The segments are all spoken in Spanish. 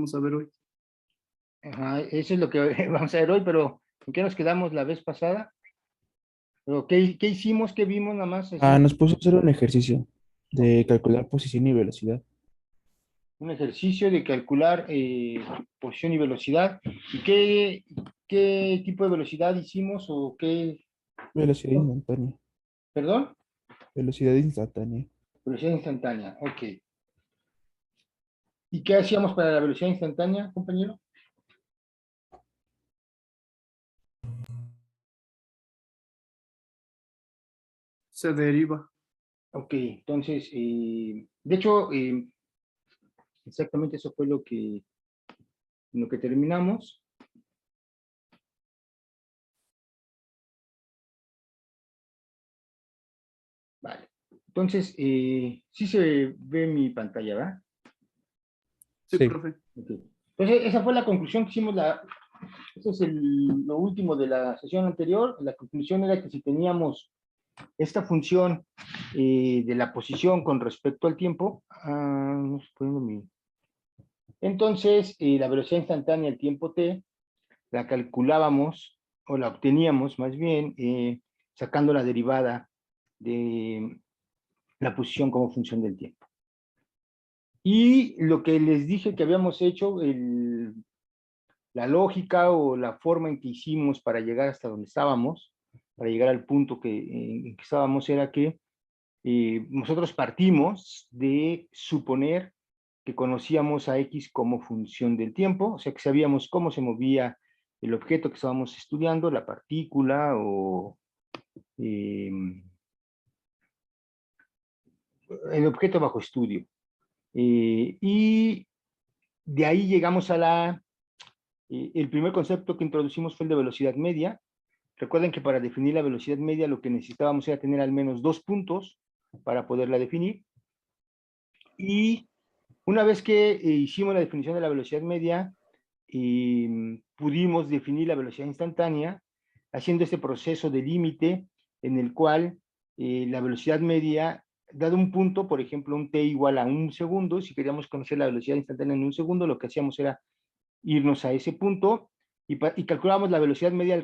vamos a ver hoy. Ajá, eso es lo que vamos a ver hoy, pero ¿en qué nos quedamos la vez pasada? ¿Pero qué hicimos? ¿Qué vimos nada más? Así, Nos puso a hacer un ejercicio de calcular posición y velocidad. un ejercicio de calcular posición y velocidad. ¿Y qué tipo de velocidad hicimos o qué? Velocidad instantánea. ¿Perdón? Velocidad instantánea. Velocidad instantánea, ok. ¿Y qué hacíamos para la velocidad instantánea, compañero? Se deriva. Ok, entonces, de hecho, exactamente eso fue lo que terminamos. Vale. Entonces, sí se ve mi pantalla, ¿verdad? Sí, Sí. profe. Ok. Entonces, esa fue la conclusión que hicimos. Eso es lo último de la sesión anterior. La conclusión era que si teníamos esta función de la posición con respecto al tiempo, no estoy poniendo entonces, la velocidad instantánea al tiempo t, la calculábamos, o la obteníamos más bien, sacando la derivada de la posición como función del tiempo. Y lo que les dije que habíamos hecho, la lógica o la forma en que hicimos para llegar hasta donde estábamos, para llegar al punto en que estábamos, era que nosotros partimos de suponer que conocíamos a X como función del tiempo, o sea que sabíamos cómo se movía el objeto que estábamos estudiando, la partícula o el objeto bajo estudio. Y de ahí llegamos a el primer concepto que introducimos fue el de velocidad media. Recuerden que para definir la velocidad media lo que necesitábamos era tener al menos 2 puntos para poderla definir. Y una vez que hicimos la definición de la velocidad media, pudimos definir la velocidad instantánea haciendo este proceso de límite en el cual la velocidad media, dado un punto, por ejemplo, un t igual a 1 segundo, si queríamos conocer la velocidad instantánea en 1 segundo, lo que hacíamos era irnos a ese punto y calculábamos la velocidad media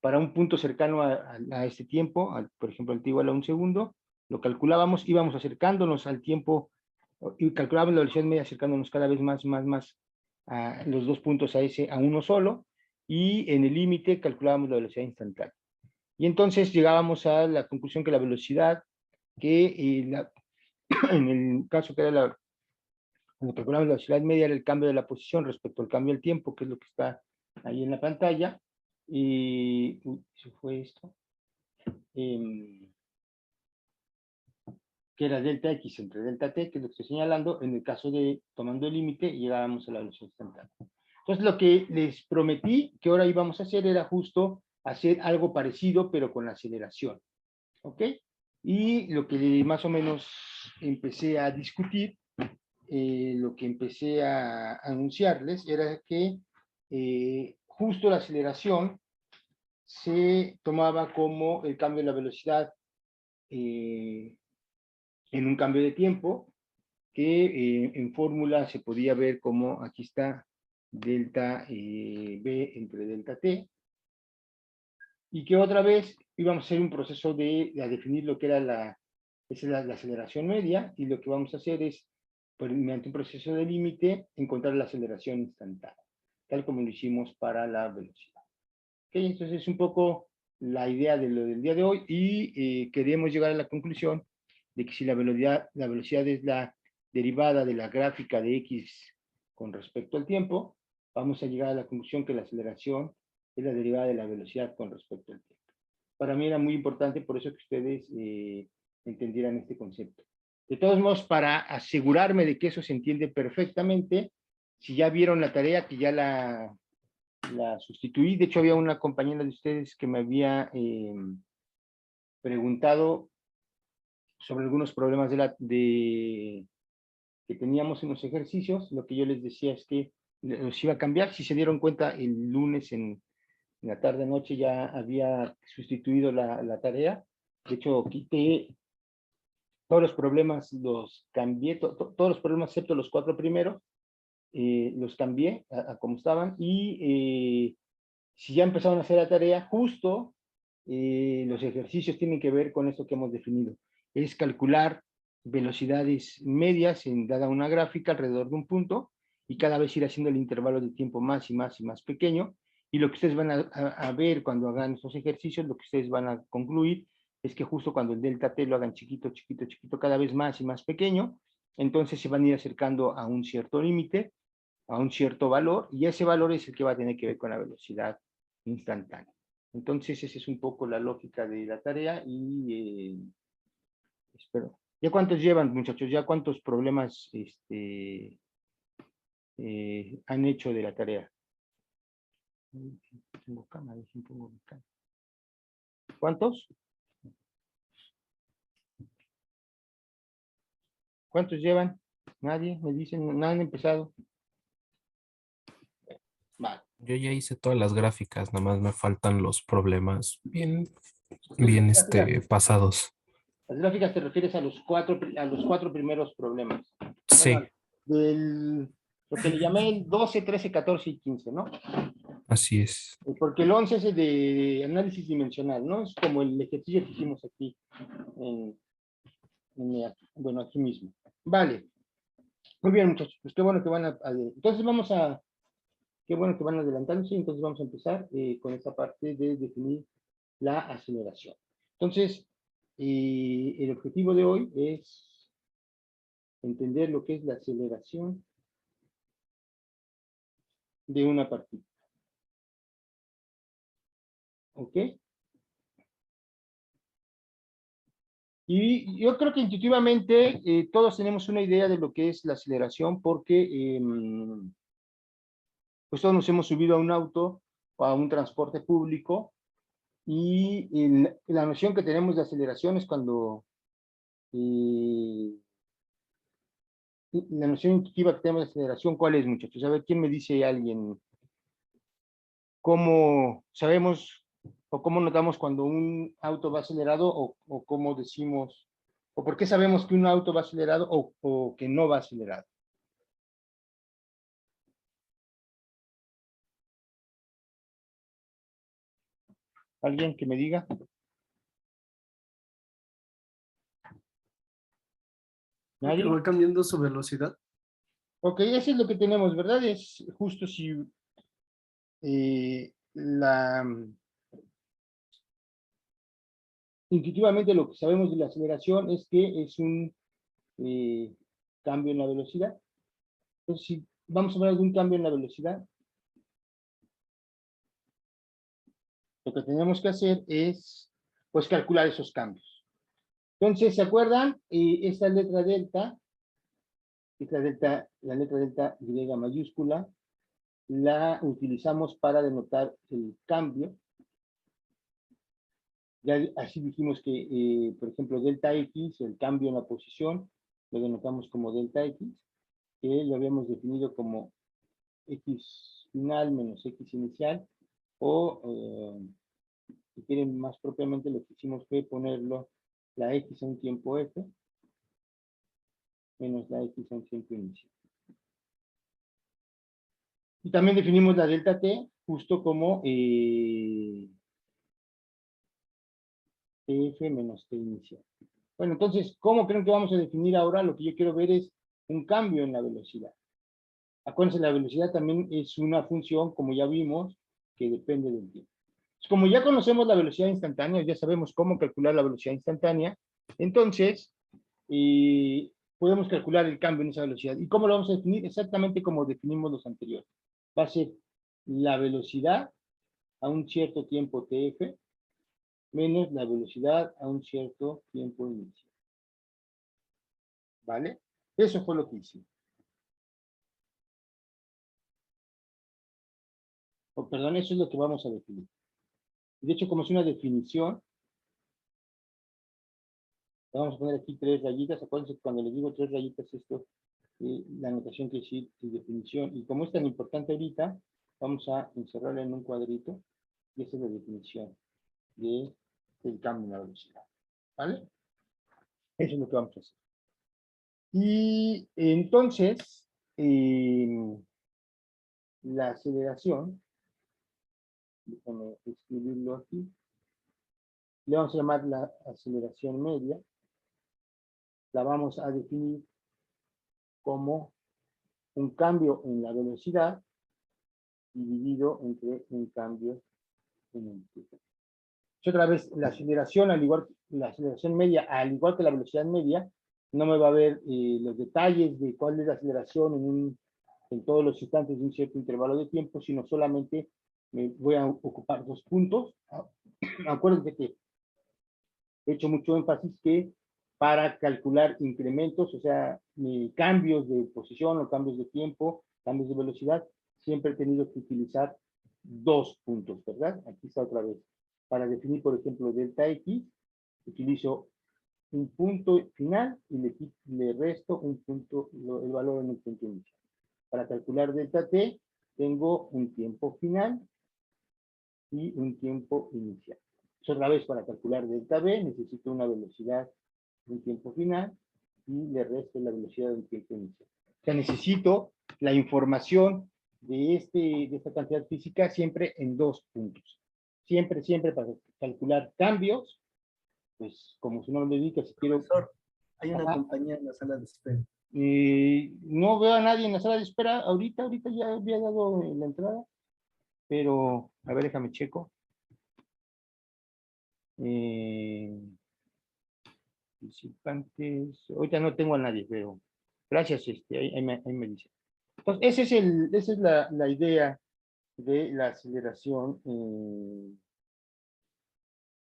para un punto cercano a este tiempo, por ejemplo, el t igual a 1 segundo, lo calculábamos, íbamos acercándonos al tiempo y calculábamos la velocidad media acercándonos cada vez más a los 2 puntos a uno solo, y en el límite calculábamos la velocidad instantánea. Y entonces llegábamos a la conclusión que la velocidad, en el caso que era cuando calculamos la velocidad media, era el cambio de la posición respecto al cambio del tiempo, que es lo que está ahí en la pantalla. Y ¿se fue esto? Que era delta X entre delta T, que es lo que estoy señalando. En el caso de tomando el límite, llegábamos a la velocidad instantánea. Entonces, lo que les prometí que ahora íbamos a hacer era justo hacer algo parecido, pero con la aceleración. ¿Ok? Y lo que más o menos empecé a discutir, lo que empecé a anunciarles, era que justo la aceleración se tomaba como el cambio de la velocidad en un cambio de tiempo, que en fórmula se podía ver como, aquí está, delta B entre delta T, y que otra vez íbamos a hacer un proceso a definir lo que era la aceleración media, y lo que vamos a hacer es, mediante un proceso de límite, encontrar la aceleración instantánea, tal como lo hicimos para la velocidad. ¿Okay? Entonces es un poco la idea de lo del día de hoy, y queremos llegar a la conclusión de que si la velocidad es la derivada de la gráfica de X con respecto al tiempo, vamos a llegar a la conclusión que la aceleración es la derivada de la velocidad con respecto al tiempo. Para mí era muy importante, por eso que ustedes entendieran este concepto. De todos modos, para asegurarme de que eso se entiende perfectamente, si ya vieron la tarea, que ya la sustituí. De hecho, había una compañera de ustedes que me había preguntado sobre algunos problemas que teníamos en los ejercicios. Lo que yo les decía es que los iba a cambiar. Si se dieron cuenta, el lunes en la tarde-noche ya había sustituido la tarea. De hecho, quité todos los problemas, los cambié, todos los problemas excepto los 4 primeros, los cambié a como estaban y si ya empezaron a hacer la tarea, justo los ejercicios tienen que ver con esto que hemos definido. Es calcular velocidades medias en dada una gráfica alrededor de un punto y cada vez ir haciendo el intervalo de tiempo más y más y más pequeño. Y lo que ustedes van a ver cuando hagan estos ejercicios, lo que ustedes van a concluir es que justo cuando el delta t lo hagan chiquito, chiquito, chiquito, cada vez más y más pequeño, entonces se van a ir acercando a un cierto límite, a un cierto valor, y ese valor es el que va a tener que ver con la velocidad instantánea. Entonces, esa es un poco la lógica de la tarea y espero. ¿Ya cuántos llevan, muchachos? ¿Ya cuántos problemas han hecho de la tarea? Tengo cámara, pongo mi cámara. ¿Cuántos? ¿Cuántos llevan? Nadie, me dicen, no han empezado. Vale. Yo ya hice todas las gráficas, nada más me faltan los problemas bien pasados. Las gráficas te refieres a los cuatro primeros problemas. Sí, Bueno, lo que le llamé el 12, 13, 14 y 15, ¿no? así es. Porque el 11 es el de análisis dimensional, ¿no? Es como el ejercicio que hicimos aquí, bueno, aquí mismo. Vale. Muy bien, muchachos. Pues qué bueno que van entonces qué bueno que van adelantándose, entonces vamos a empezar con esta parte de definir la aceleración. Entonces, el objetivo de hoy es entender lo que es la aceleración de una partícula. ¿Ok? Y yo creo que intuitivamente todos tenemos una idea de lo que es la aceleración porque pues todos nos hemos subido a un auto o a un transporte público y la noción que tenemos de aceleración es cuando la noción intuitiva que tenemos de aceleración, ¿cuál es, muchachos? A ver, ¿quién me dice alguien? ¿Cómo sabemos o cómo notamos cuando un auto va acelerado o cómo decimos, o por qué sabemos que un auto va acelerado o que no va acelerado? ¿Alguien que me diga? Que va cambiando su velocidad. Ok, eso es lo que tenemos, ¿verdad? Es justo si intuitivamente lo que sabemos de la aceleración es que es un cambio en la velocidad. Entonces, si vamos a hablar de un cambio en la velocidad, lo que tenemos que hacer es, pues, calcular esos cambios. Entonces, ¿se acuerdan? Esta letra delta, la letra delta Y mayúscula, la utilizamos para denotar el cambio. Ya así dijimos que, por ejemplo, delta X, el cambio en la posición, lo denotamos como delta X, que lo habíamos definido como X final menos X inicial, o si quieren más propiamente lo que hicimos fue ponerlo la X a un tiempo F menos la X a un tiempo inicial. Y también definimos la delta T justo como F menos T inicial. Bueno, entonces, ¿cómo creen que vamos a definir ahora? Lo que yo quiero ver es un cambio en la velocidad. Acuérdense, la velocidad también es una función, como ya vimos, que depende del tiempo. Como ya conocemos la velocidad instantánea, ya sabemos cómo calcular la velocidad instantánea, entonces podemos calcular el cambio en esa velocidad. ¿Y cómo lo vamos a definir? Exactamente como definimos los anteriores. Va a ser la velocidad a un cierto tiempo tf menos la velocidad a un cierto tiempo inicial. ¿Vale? Eso fue lo que hicimos. Perdón, eso es lo que vamos a definir. De hecho, como es una definición, vamos a poner aquí 3 rayitas. Acuérdense que cuando les digo 3 rayitas, esto, la notación que sí es definición. Y como es tan importante ahorita, vamos a encerrarla en un cuadrito. Y esa es la definición del cambio en la velocidad. ¿Vale? Eso es lo que vamos a hacer. Y entonces, la aceleración, déjame escribirlo aquí, le vamos a llamar la aceleración media, la vamos a definir como un cambio en la velocidad dividido entre un cambio en el tiempo. Otra vez, la aceleración, la aceleración media, al igual que la velocidad media, no me va a ver los detalles de cuál es la aceleración en todos los instantes de un cierto intervalo de tiempo, sino solamente me voy a ocupar 2 puntos. Acuérdense que he hecho mucho énfasis que para calcular incrementos, o sea, cambios de posición o cambios de tiempo, cambios de velocidad, siempre he tenido que utilizar 2 puntos, ¿verdad? Aquí está otra vez. Para definir, por ejemplo, delta X, utilizo un punto final y le resto un punto, el valor en el punto inicial. Para calcular delta T, tengo un tiempo final y un tiempo inicial. Otra vez, para calcular delta B, necesito una velocidad de un tiempo final y le resto la velocidad de un tiempo inicial. O sea, necesito la información de esta cantidad física siempre en 2 puntos. Siempre para calcular cambios, pues como su nombre lo indica, si quiero... Profesor, hay una compañía en la sala de espera. No veo a nadie en la sala de espera ahorita ya había dado la entrada, pero a ver, déjame checo. Participantes, ahorita no tengo a nadie, pero gracias, ahí me dice. Entonces, esa es la idea de la aceleración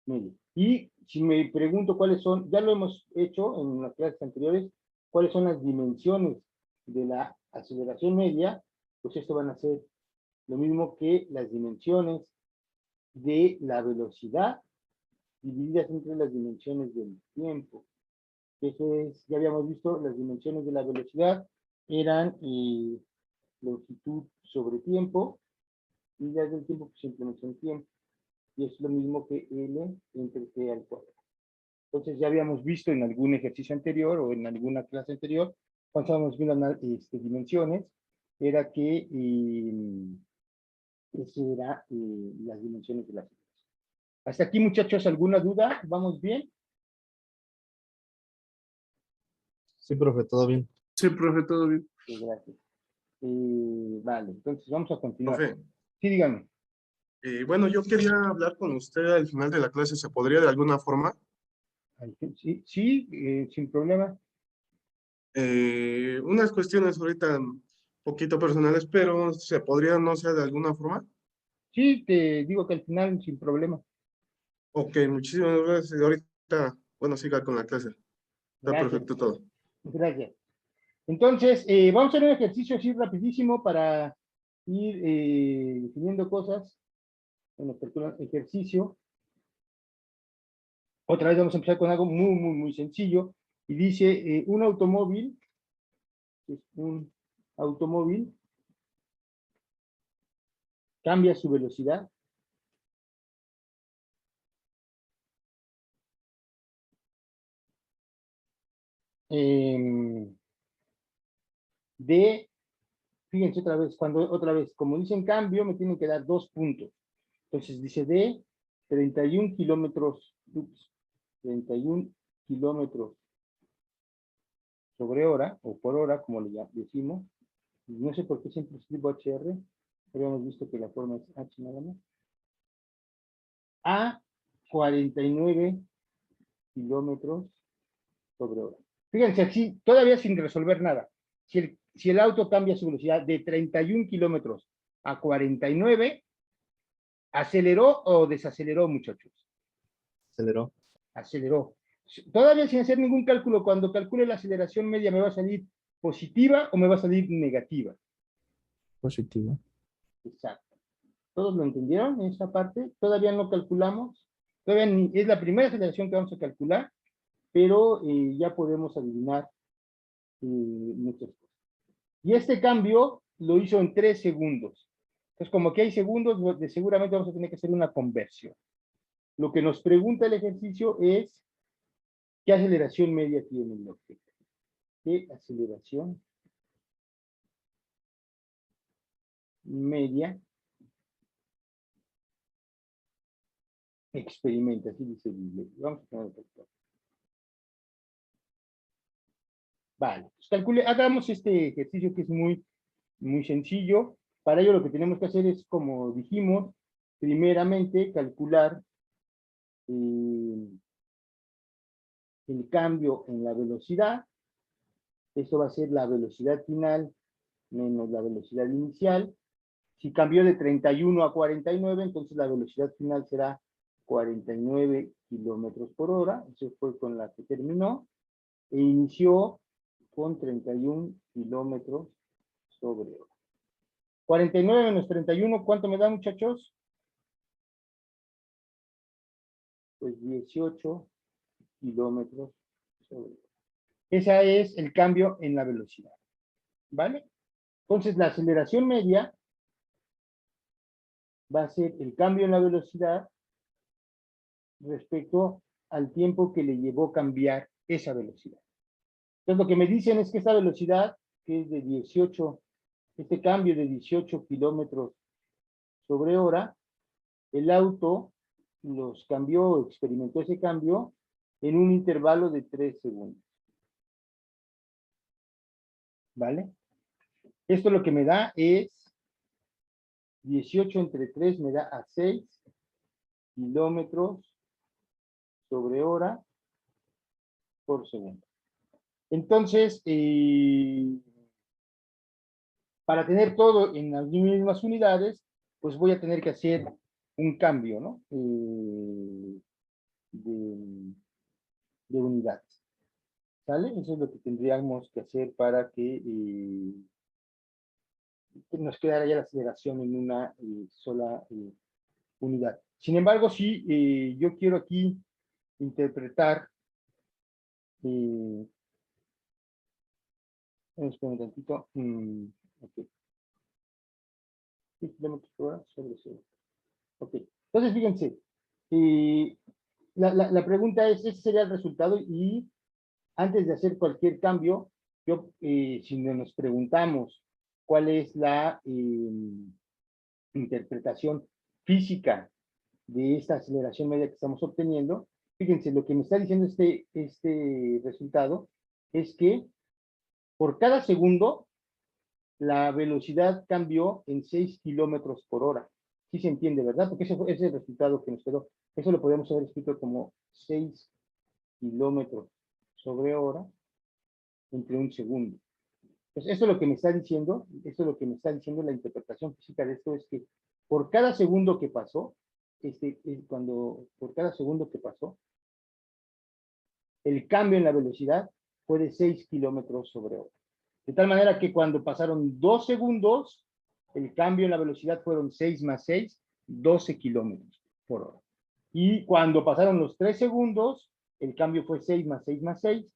media. Y si me pregunto cuáles son, ya lo hemos hecho en las clases anteriores, cuáles son las dimensiones de la aceleración media, pues esto van a ser lo mismo que las dimensiones de la velocidad divididas entre las dimensiones del tiempo. Eso es, ya habíamos visto, las dimensiones de la velocidad eran longitud sobre tiempo, y las del tiempo pues simplemente son tiempo. Y es lo mismo que L entre T al cuadrado. Entonces ya habíamos visto en algún ejercicio anterior o en alguna clase anterior, cuando estábamos viendo dimensiones, era que esas eran las dimensiones de la aceleración. Hasta aquí, muchachos, ¿alguna duda? ¿Vamos bien? Sí, profe, todo bien. Sí, profe, todo bien. Sí, gracias. Vale, entonces vamos a continuar. Profe, Sí, dígame. bueno, yo quería hablar con usted al final de la clase. ¿Se podría de alguna forma? Sí, sin problema. Unas cuestiones ahorita un poquito personales, pero ¿se podría, no sé, de alguna forma? Sí, te digo que al final sin problema. Ok, muchísimas gracias. Ahorita, bueno, siga con la clase. Está Gracias. perfecto todo. Gracias. Entonces, vamos a hacer un ejercicio así rapidísimo para ir definiendo cosas. Bueno, ejercicio. Otra vez vamos a empezar con algo muy sencillo. Y dice, un automóvil cambia su velocidad fíjense otra vez, como dicen cambio, me tienen que dar 2 puntos. Entonces dice de 31 kilómetros, 31 kilómetros sobre hora, o por hora, como le decimos. No sé por qué siempre escribo HR, habíamos visto que la forma es H nada más. A 49 kilómetros sobre hora. Fíjense, aquí todavía sin resolver nada. Si el auto cambia su velocidad de 31 kilómetros a 49, ¿aceleró o desaceleró, muchachos? Aceleró. Aceleró. Todavía sin hacer ningún cálculo, cuando calcule la aceleración media, ¿me va a salir positiva o me va a salir negativa? Positivo. Exacto. ¿Todos lo entendieron en esa parte? Todavía no calculamos. Es la primera aceleración que vamos a calcular, pero ya podemos adivinar muchas cosas. Y este cambio lo hizo en 3 segundos. Entonces, como que hay segundos, seguramente vamos a tener que hacer una conversión. Lo que nos pregunta el ejercicio es, ¿qué aceleración media tiene el objeto? ¿Qué aceleración media experimenta, así dice Google. Vamos a poner esto. Vale, pues hagamos este ejercicio que es muy sencillo. Para ello lo que tenemos que hacer es, como dijimos, primeramente calcular el cambio en la velocidad. Esto va a ser la velocidad final menos la velocidad inicial. Si cambió de 31 a 49, entonces la velocidad final será 49 kilómetros por hora. Eso fue con la que terminó. E inició con 31 kilómetros sobre hora. 49 menos 31, ¿cuánto me da, muchachos? Pues 18 kilómetros sobre hora. Ese es el cambio en la velocidad. ¿Vale? Entonces, la aceleración media va a ser el cambio en la velocidad respecto al tiempo que le llevó cambiar esa velocidad. Entonces, lo que me dicen es que esta velocidad, que es de 18, este cambio de 18 kilómetros sobre hora, el auto los cambió, experimentó ese cambio en un intervalo de 3 segundos. ¿Vale? Esto lo que me da es 18 entre 3 me da a 6 kilómetros sobre hora por segundo. Entonces, para tener todo en las mismas unidades, pues voy a tener que hacer un cambio, ¿no? De unidades. ¿Sale? Eso es lo que tendríamos que hacer para que nos quedara ya la aceleración en una sola unidad. Sin embargo, si yo quiero aquí interpretar, espera un tantito, okay. 6 kilómetros por hora sobre 0. Ok, entonces fíjense, la pregunta es, ese sería el resultado, y antes de hacer cualquier cambio, si nos preguntamos cuál es la interpretación física de esta aceleración media que estamos obteniendo, fíjense, lo que me está diciendo este resultado es que por cada segundo la velocidad cambió en 6 kilómetros por hora. Sí se entiende, ¿verdad? Porque ese es el resultado que nos quedó. Eso lo podemos haber escrito como 6 kilómetros sobre hora entre un segundo. Entonces, esto es lo que me está diciendo, la interpretación física de esto es que por cada segundo que pasó, por cada segundo que pasó, el cambio en la velocidad fue de 6 kilómetros sobre hora. De tal manera que cuando pasaron 2 segundos, el cambio en la velocidad fueron 6 más 6, 12 kilómetros por hora. Y cuando pasaron los 3 segundos, el cambio fue 6 más 6 más 6,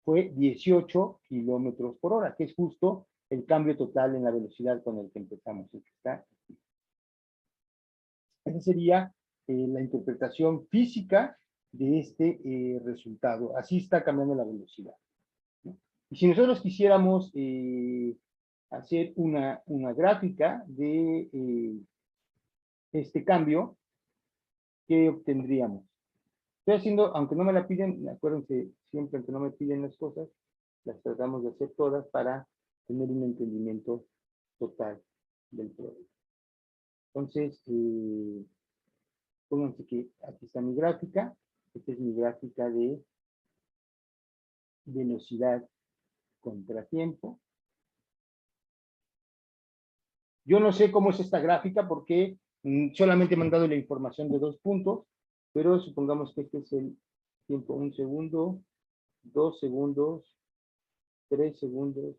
fue 18 kilómetros por hora, que es justo el cambio total en la velocidad con el que empezamos. Esa sería la interpretación física de este resultado. Así está cambiando la velocidad, ¿no? Y si nosotros quisiéramos hacer una gráfica de este cambio, ¿qué obtendríamos? Estoy haciendo, aunque no me la piden, acuérdense, siempre que no me piden las cosas, las tratamos de hacer todas para tener un entendimiento total del problema. Entonces, pónganse que aquí está mi gráfica. Esta es mi gráfica de velocidad contra tiempo. Yo no sé cómo es esta gráfica porque solamente me han dado la información de 2 puntos, pero supongamos que este es el tiempo, 1 segundo, 2 segundos, 3 segundos.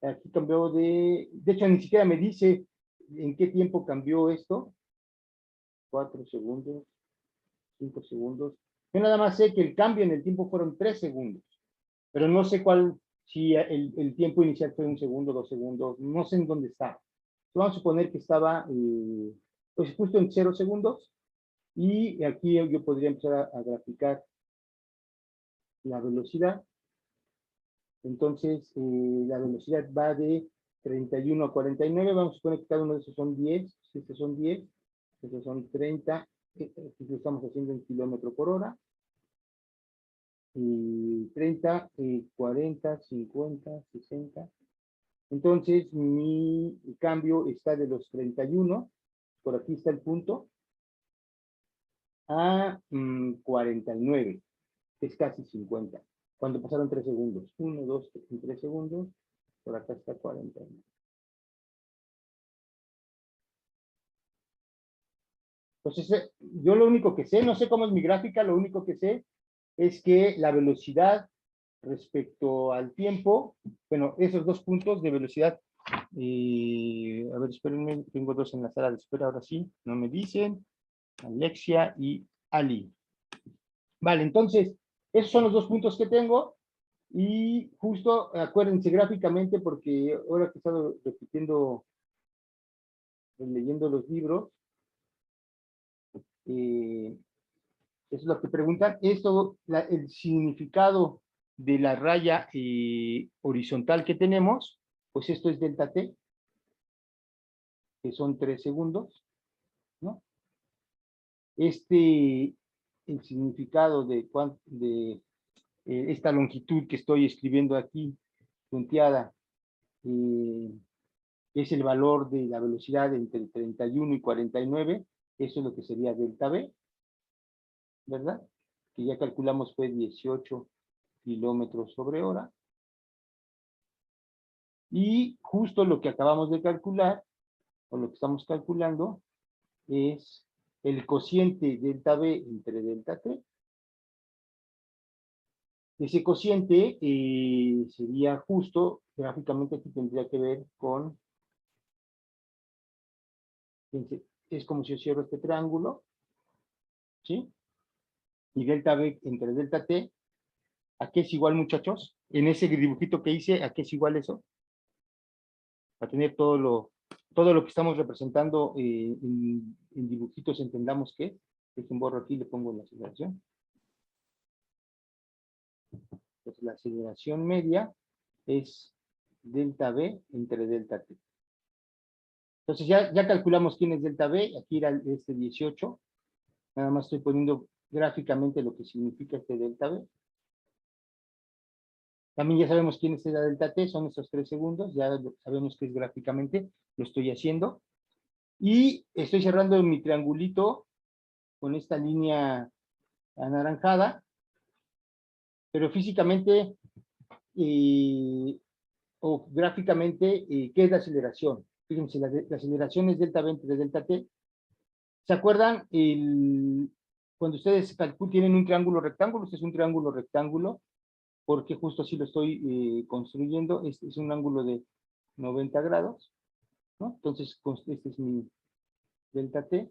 Aquí cambió de hecho ni siquiera me dice en qué tiempo cambió esto. 4 segundos, 5 segundos. Yo nada más sé que el cambio en el tiempo fueron 3 segundos, pero no sé si el tiempo inicial fue 1 segundo, 2 segundos, no sé en dónde estaba. Vamos a suponer que estaba pues justo en 0 segundos, y aquí yo podría empezar a graficar la velocidad. Entonces, la velocidad va de 31 a 49, vamos a suponer que cada uno de esos son 10, estos son 10, estos son 30, lo estamos haciendo en kilómetro por hora, y 30, 40, 50, 60. Entonces, mi cambio está de los 31, por aquí está el punto, a 49, es casi 50. Cuando pasaron 3 segundos. 1, 2, 3 segundos, por acá está 49. Entonces, yo lo único que sé, no sé cómo es mi gráfica, lo único que sé es que la velocidad respecto al tiempo, bueno, esos dos puntos de velocidad, a ver, espérenme, tengo dos en la sala de espera, ahora sí, no me dicen, Alexia y Ali. Vale, entonces, esos son los dos puntos que tengo, y justo, acuérdense gráficamente, porque ahora que he estado repitiendo, leyendo los libros, eso es lo que preguntan, esto, el significado de la raya horizontal que tenemos, pues esto es delta t, que son 3 segundos, ¿no? El significado de esta longitud que estoy escribiendo aquí, punteada, es el valor de la velocidad entre 31 y 49, eso es lo que sería delta v, ¿verdad? Que ya calculamos fue 18 kilómetros sobre hora. Y justo lo que acabamos de calcular, o lo que estamos calculando, es el cociente delta v entre delta t. Ese cociente sería justo, gráficamente aquí tendría que ver con, fíjense, es como si yo cierro este triángulo, ¿sí? Y delta v entre delta t, ¿a qué es igual, muchachos? En ese dibujito que hice, ¿a qué es igual eso? A tener todo lo que estamos representando en dibujitos, entendamos que, dejen borro aquí, le pongo la aceleración. Entonces, la aceleración media es delta v entre delta t. Entonces, ya calculamos quién es delta v, aquí era este 18, nada más estoy poniendo gráficamente lo que significa este delta v. También ya sabemos quién es la delta t, son estos 3 segundos, ya sabemos que es gráficamente, lo estoy haciendo. Y estoy cerrando mi triangulito con esta línea anaranjada, pero físicamente o gráficamente, ¿qué es la aceleración? Fíjense, la aceleración es delta v entre delta t. ¿Se acuerdan? Cuando ustedes tienen un triángulo rectángulo, este es un triángulo rectángulo, porque justo así lo estoy construyendo, este es un ángulo de 90 grados, ¿no? Entonces, este es mi delta t,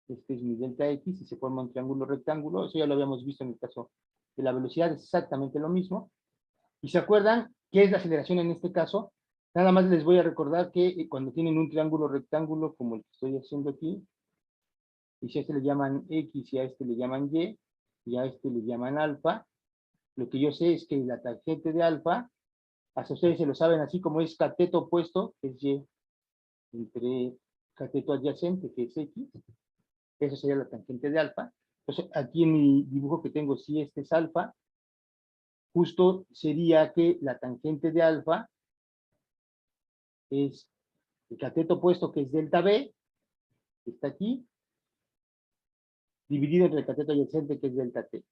este es mi delta x, y se forma un triángulo rectángulo. Eso ya lo habíamos visto en el caso de la velocidad, es exactamente lo mismo. ¿Y se acuerdan qué es la aceleración en este caso? Nada más les voy a recordar que cuando tienen un triángulo rectángulo como el que estoy haciendo aquí, y si a este le llaman x y a este le llaman y a este le llaman alfa, lo que yo sé es que la tangente de alfa, hasta ustedes se lo saben así como es cateto opuesto, que es y, entre cateto adyacente, que es x, eso sería la tangente de alfa. Entonces, aquí en mi dibujo que tengo, si este es alfa, justo sería que la tangente de alfa es el cateto opuesto, que es delta v, que está aquí, dividido entre el cateto adyacente, que es delta t.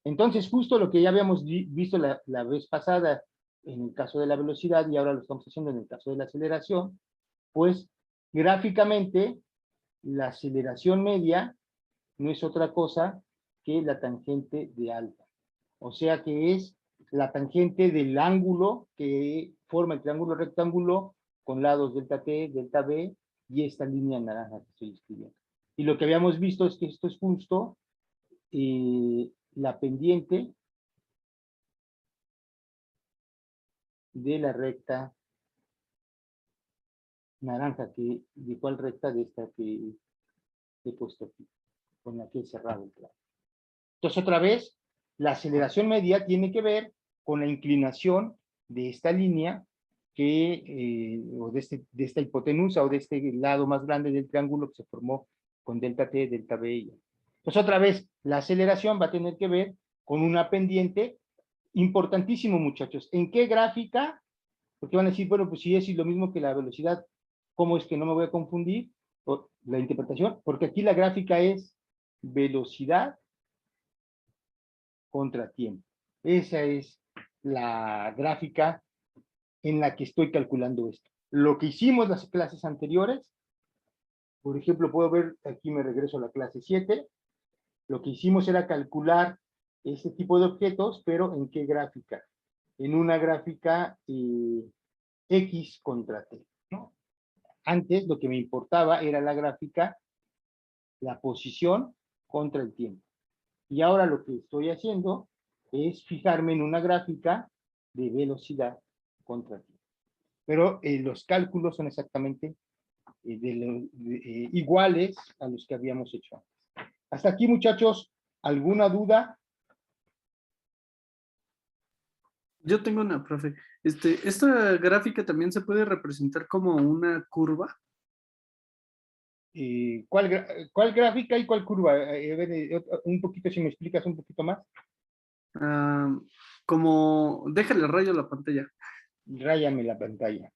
Entonces, justo lo que ya habíamos visto la vez pasada en el caso de la velocidad, y ahora lo estamos haciendo en el caso de la aceleración, pues gráficamente la aceleración media no es otra cosa que la tangente de alfa. O sea que es la tangente del ángulo que forma el triángulo rectángulo con lados delta t, delta v y esta línea naranja que estoy escribiendo. Y lo que habíamos visto es que esto es justo la pendiente de la recta naranja, ¿de cuál recta? De esta que he puesto aquí, con la que he cerrado el plano. Entonces, otra vez, la aceleración media tiene que ver con la inclinación de esta línea o de esta hipotenusa o de este lado más grande del triángulo que se formó con delta T, delta B. Pues otra vez, la aceleración va a tener que ver con una pendiente importantísimo, muchachos. ¿En qué gráfica? Porque van a decir, bueno, pues si es lo mismo que la velocidad, ¿cómo es que no me voy a confundir? O la interpretación, porque aquí la gráfica es velocidad contra tiempo. Esa es la gráfica en la que estoy calculando esto. Lo que hicimos las clases anteriores, por ejemplo, puedo ver, aquí me regreso a la clase 7, lo que hicimos era calcular ese tipo de objetos, pero ¿en qué gráfica? En una gráfica X contra T, ¿no? Antes lo que me importaba era la gráfica, la posición contra el tiempo. Y ahora lo que estoy haciendo es fijarme en una gráfica de velocidad contra tiempo. Pero los cálculos son exactamente iguales a los que habíamos hecho antes. Hasta aquí, muchachos, ¿alguna duda? Yo tengo una, profe. ¿Esta gráfica también se puede representar como una curva? ¿Cuál gráfica y cuál curva? Un poquito, si me explicas un poquito más. Ah, como, déjale rayo a la pantalla. Ráyame la pantalla.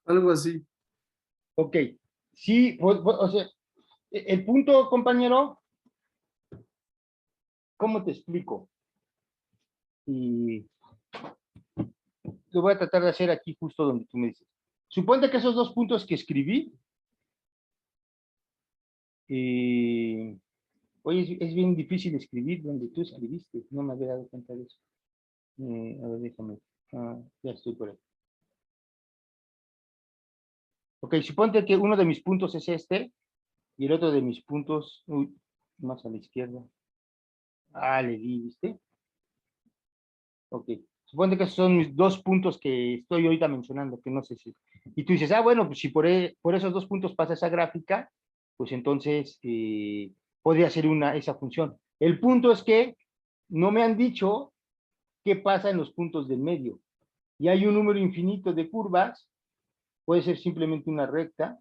Algo así. Ok. Sí, o sea, el punto, compañero, ¿cómo te explico? Y lo voy a tratar de hacer aquí justo donde tú me dices. Suponte que esos dos puntos que escribí, oye, es bien difícil escribir donde tú escribiste, no me había dado cuenta de eso. A ver, déjame. Ya estoy por ahí. Ok, suponte que uno de mis puntos es este, y el otro de mis puntos, más a la izquierda. Le di, ¿viste? Ok. Suponte que esos son mis dos puntos que estoy ahorita mencionando, que no sé si. Y tú dices, bueno, pues si por esos dos puntos pasa esa gráfica, pues entonces podría ser esa función. El punto es que no me han dicho qué pasa en los puntos del medio. Y hay un número infinito de curvas, puede ser simplemente una recta,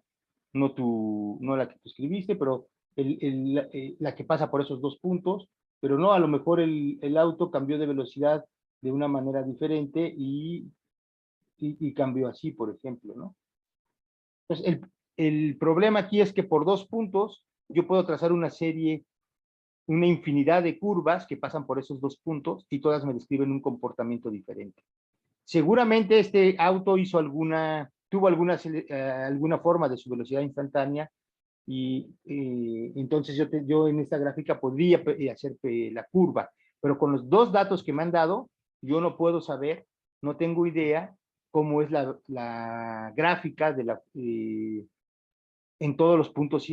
no la que tú escribiste, pero la que pasa por esos dos puntos, pero no, a lo mejor el auto cambió de velocidad de una manera diferente y cambió así, por ejemplo, ¿no? Entonces, el problema aquí es que por dos puntos yo puedo trazar una serie, una infinidad de curvas que pasan por esos dos puntos y todas me describen un comportamiento diferente. Seguramente este auto tuvo alguna forma de su velocidad instantánea y entonces yo en esta gráfica podría hacer la curva, pero con los dos datos que me han dado, yo no puedo saber, no tengo idea cómo es la gráfica en todos los puntos,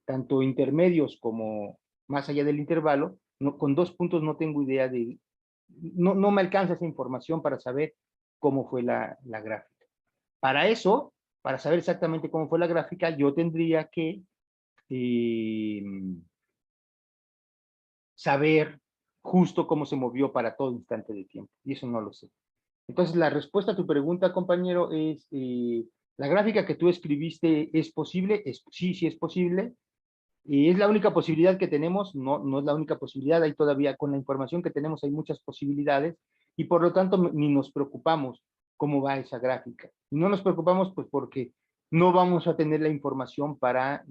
tanto intermedios como más allá del intervalo. Con dos puntos no tengo idea no me alcanza esa información para saber cómo fue la gráfica. Para eso, para saber exactamente cómo fue la gráfica, yo tendría que saber justo cómo se movió para todo instante de tiempo, y eso no lo sé. Entonces, la respuesta a tu pregunta, compañero, es, ¿la gráfica que tú escribiste es posible? Sí, sí es posible. ¿Y es la única posibilidad que tenemos? No, no es la única posibilidad, hay todavía, con la información que tenemos, hay muchas posibilidades, y por lo tanto ni nos preocupamos cómo va esa gráfica. Y no nos preocupamos pues porque no vamos a tener la información para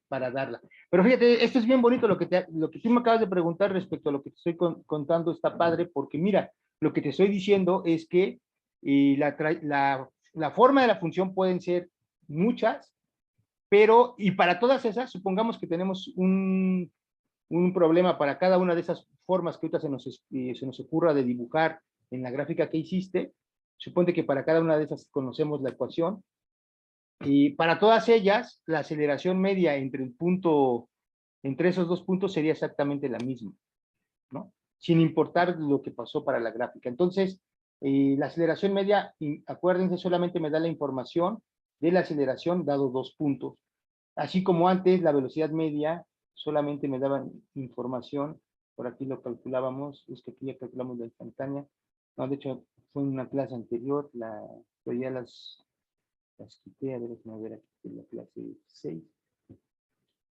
darla. Pero fíjate, esto es bien bonito, lo que tú me acabas de preguntar respecto a lo que te estoy contando está padre, porque mira, lo que te estoy diciendo es que la forma de la función pueden ser muchas, pero, y para todas esas, supongamos que tenemos un problema para cada una de esas formas que ahorita se nos ocurra de dibujar en la gráfica que hiciste. Suponte que para cada una de esas conocemos la ecuación, y para todas ellas, la aceleración media entre el punto entre esos dos puntos sería exactamente la misma, ¿no? Sin importar lo que pasó para la gráfica. Entonces, la aceleración media, acuérdense, solamente me da la información de la aceleración dado dos puntos. Así como antes, la velocidad media solamente me daba información, por aquí lo calculábamos, es que aquí ya calculamos la instantánea. No, de hecho, fue en una clase anterior, pero ya las quité, a ver, déjame ver aquí en la clase 6.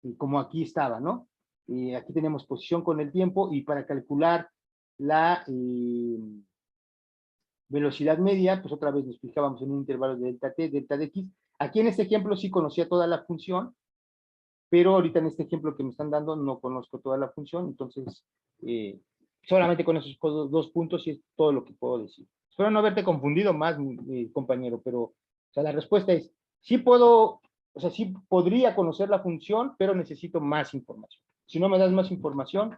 Y como aquí estaba, ¿no? Y aquí tenemos posición con el tiempo y para calcular la velocidad media, pues otra vez nos fijábamos en un intervalo de delta t, delta de x. Aquí en este ejemplo sí conocía toda la función, pero ahorita en este ejemplo que me están dando no conozco toda la función, entonces solamente con esos dos puntos y es todo lo que puedo decir. Espero no haberte confundido más, compañero, pero o sea, la respuesta es, sí puedo, o sea, sí podría conocer la función, pero necesito más información. Si no me das más información,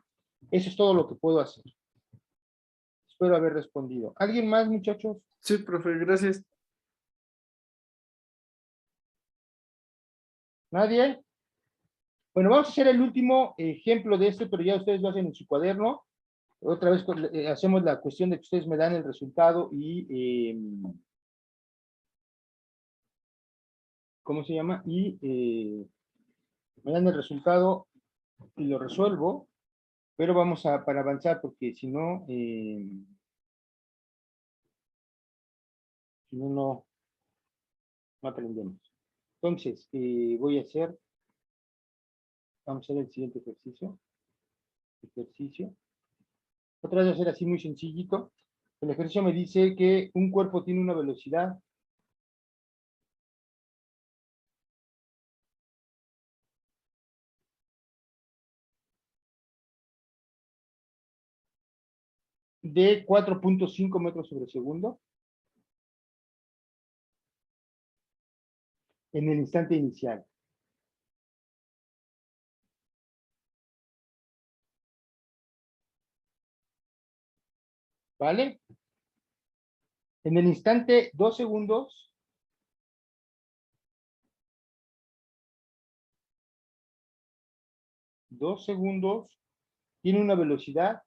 eso es todo lo que puedo hacer. Espero haber respondido. ¿Alguien más, muchachos? Sí, profe, gracias. ¿Nadie? Bueno, vamos a hacer el último ejemplo de este, pero ya ustedes lo hacen en su cuaderno. Otra vez hacemos la cuestión de que ustedes me dan el resultado y, ¿cómo se llama? Y me dan el resultado y lo resuelvo, pero vamos para avanzar, porque si no, no aprendemos. Entonces, vamos a hacer el siguiente ejercicio. Otra vez va a ser así muy sencillito. El ejercicio me dice que un cuerpo tiene una velocidad de 4.5 metros sobre segundo en el instante inicial. ¿Vale? En el instante 2 segundos, tiene una velocidad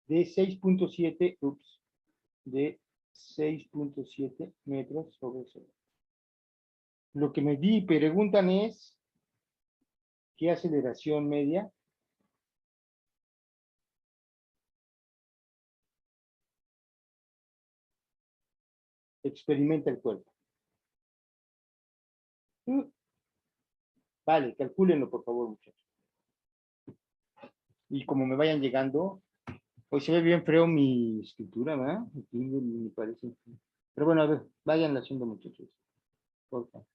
de 6.7 metros sobre segundo. Lo que me preguntan es, ¿qué aceleración media? Experimenta el cuerpo. Vale, calcúlenlo por favor, muchachos. Y como me vayan llegando, hoy se ve bien feo mi escritura, ¿verdad? Aquí me parece. Pero bueno, a ver, vayan haciendo, muchachos. Por favor.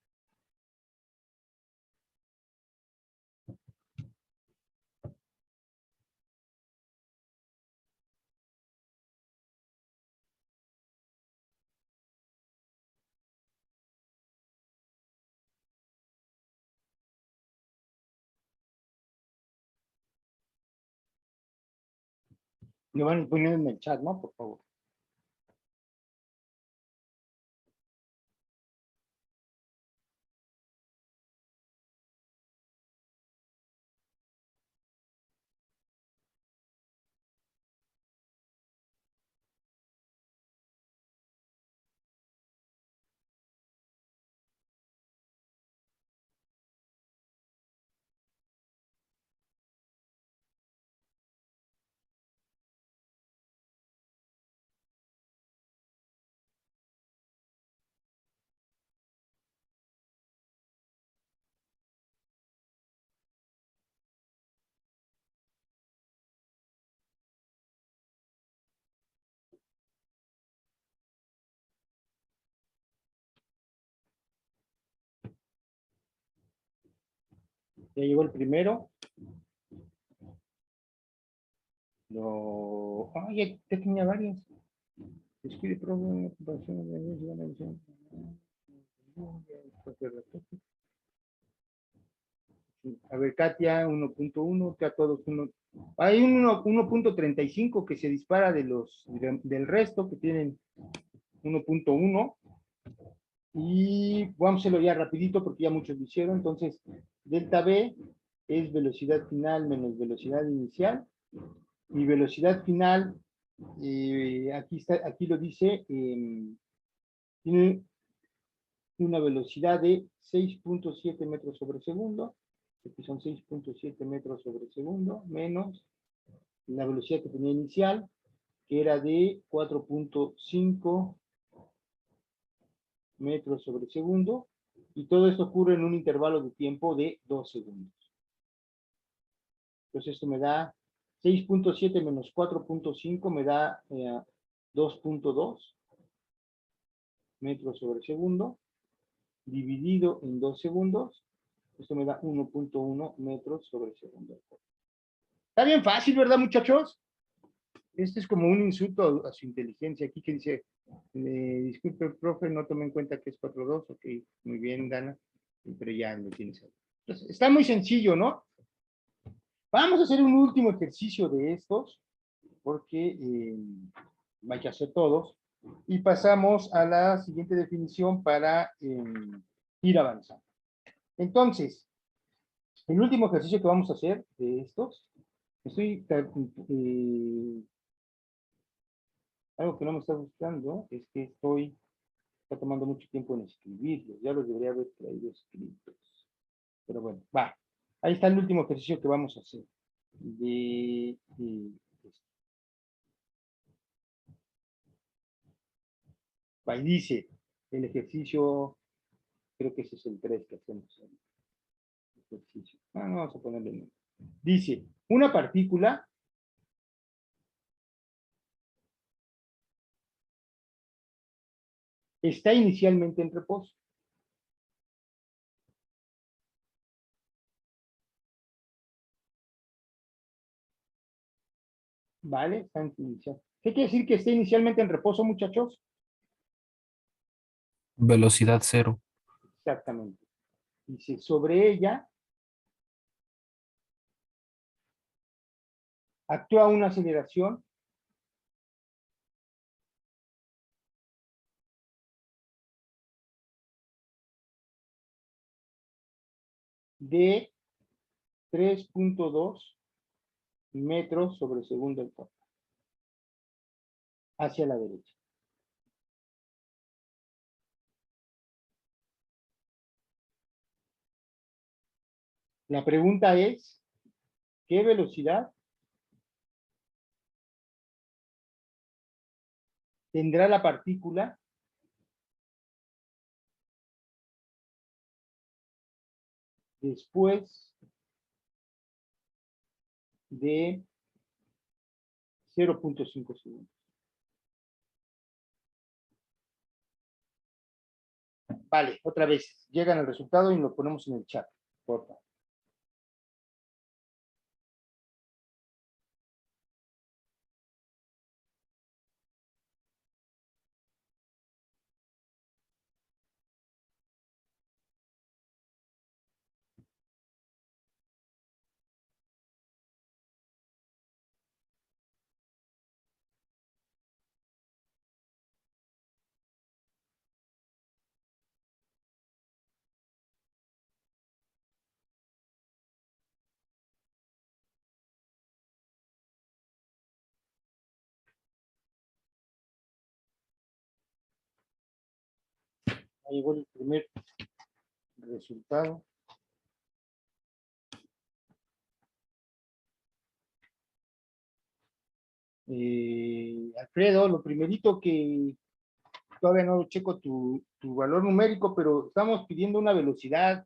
Me van poniendo en el chat, ¿no? Por favor. Ya llegó el primero. Ya tenía varias. Escribe problema, a ver, Katia, 1.1, que a todos 1. Hay un 1.35 que se dispara del resto, que tienen 1.1. Y vamos a hacerlo ya rapidito porque ya muchos lo hicieron. Entonces, delta V es velocidad final menos velocidad inicial. Mi velocidad final, aquí lo dice, tiene una velocidad de 6.7 metros sobre segundo. Aquí son 6.7 metros sobre segundo, menos la velocidad que tenía inicial, que era de 4.5 metros sobre segundo, y todo esto ocurre en un intervalo de tiempo de 2 segundos. Entonces esto me da 6.7 menos 4.5 me da 2.2 metros sobre segundo, dividido en 2 segundos, esto me da 1.1 metros sobre segundo. Está bien fácil, ¿verdad, muchachos? Este es como un insulto a su inteligencia. Aquí que dice, disculpe, profe, no tomé en cuenta que es 4.2. Ok, muy bien, Dana, pero ya lo tienes ahí. Entonces, está muy sencillo, ¿no? Vamos a hacer un último ejercicio de estos, porque hay que hacer todos. Y pasamos a la siguiente definición para ir avanzando. Entonces, el último ejercicio que vamos a hacer de estos, algo que no me está gustando es que está tomando mucho tiempo en escribirlos. Ya los debería haber traído escritos. Pero bueno, va. Ahí está el último ejercicio que vamos a hacer. Va, y dice, el ejercicio, creo que ese es el 3 que hacemos. Ejercicio. No, vamos a ponerle nombre. Dice, una partícula está inicialmente en reposo. ¿Vale? Está inicial. ¿Qué quiere decir que esté inicialmente en reposo, muchachos? Velocidad cero. Exactamente. Dice, sobre ella actúa una aceleración de 3.2 metros sobre segundo al cuadrado hacia la derecha. La pregunta es, ¿qué velocidad tendrá la partícula después de 0.5 segundos? Vale, otra vez, llegan al resultado y lo ponemos en el chat, por favor. Ahí llegó el primer resultado. Alfredo, lo primerito que todavía no checo tu valor numérico, pero estamos pidiendo una velocidad,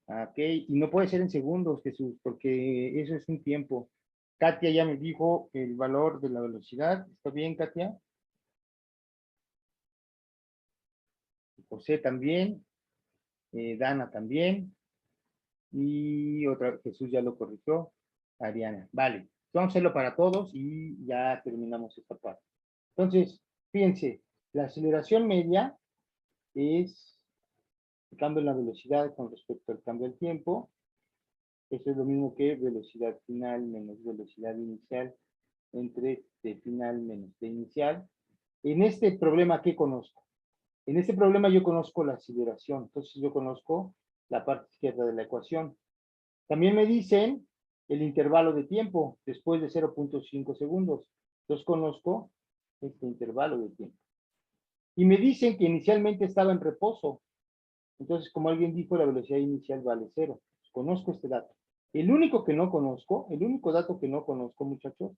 ok, y no puede ser en segundos, Jesús, porque eso es un tiempo. Katia ya me dijo el valor de la velocidad. ¿Está bien, Katia? José también, Dana también, y otra, Jesús ya lo corrigió, Ariana. Vale, vamos a hacerlo para todos y ya terminamos esta parte. Entonces, fíjense, la aceleración media es el cambio en la velocidad con respecto al cambio del tiempo. Eso es lo mismo que velocidad final menos velocidad inicial entre t final menos t inicial. En este problema, ¿qué conozco? En este problema yo conozco la aceleración, entonces yo conozco la parte izquierda de la ecuación. También me dicen el intervalo de tiempo después de 0.5 segundos. Entonces conozco este intervalo de tiempo. Y me dicen que inicialmente estaba en reposo. Entonces, como alguien dijo, la velocidad inicial vale 0. Conozco este dato. El único que no conozco, el único dato que no conozco, muchachos,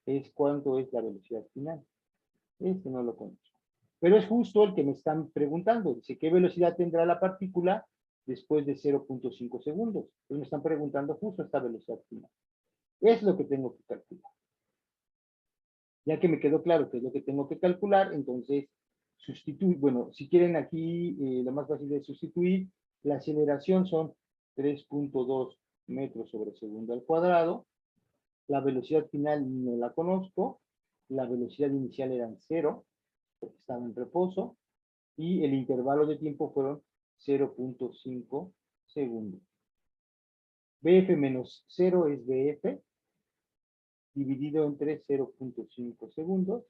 es cuánto es la velocidad final. Este no lo conozco. Pero es justo el que me están preguntando. Dice, ¿qué velocidad tendrá la partícula después de 0.5 segundos? Entonces me están preguntando justo esta velocidad final. Es lo que tengo que calcular. Ya que me quedó claro que es lo que tengo que calcular, entonces sustituir, bueno, si quieren aquí, lo más fácil es sustituir, la aceleración son 3.2 metros sobre segundo al cuadrado, la velocidad final no la conozco, la velocidad inicial eran 0, porque estaba en reposo, y el intervalo de tiempo fueron 0.5 segundos. BF menos 0 es BF, dividido entre 0.5 segundos.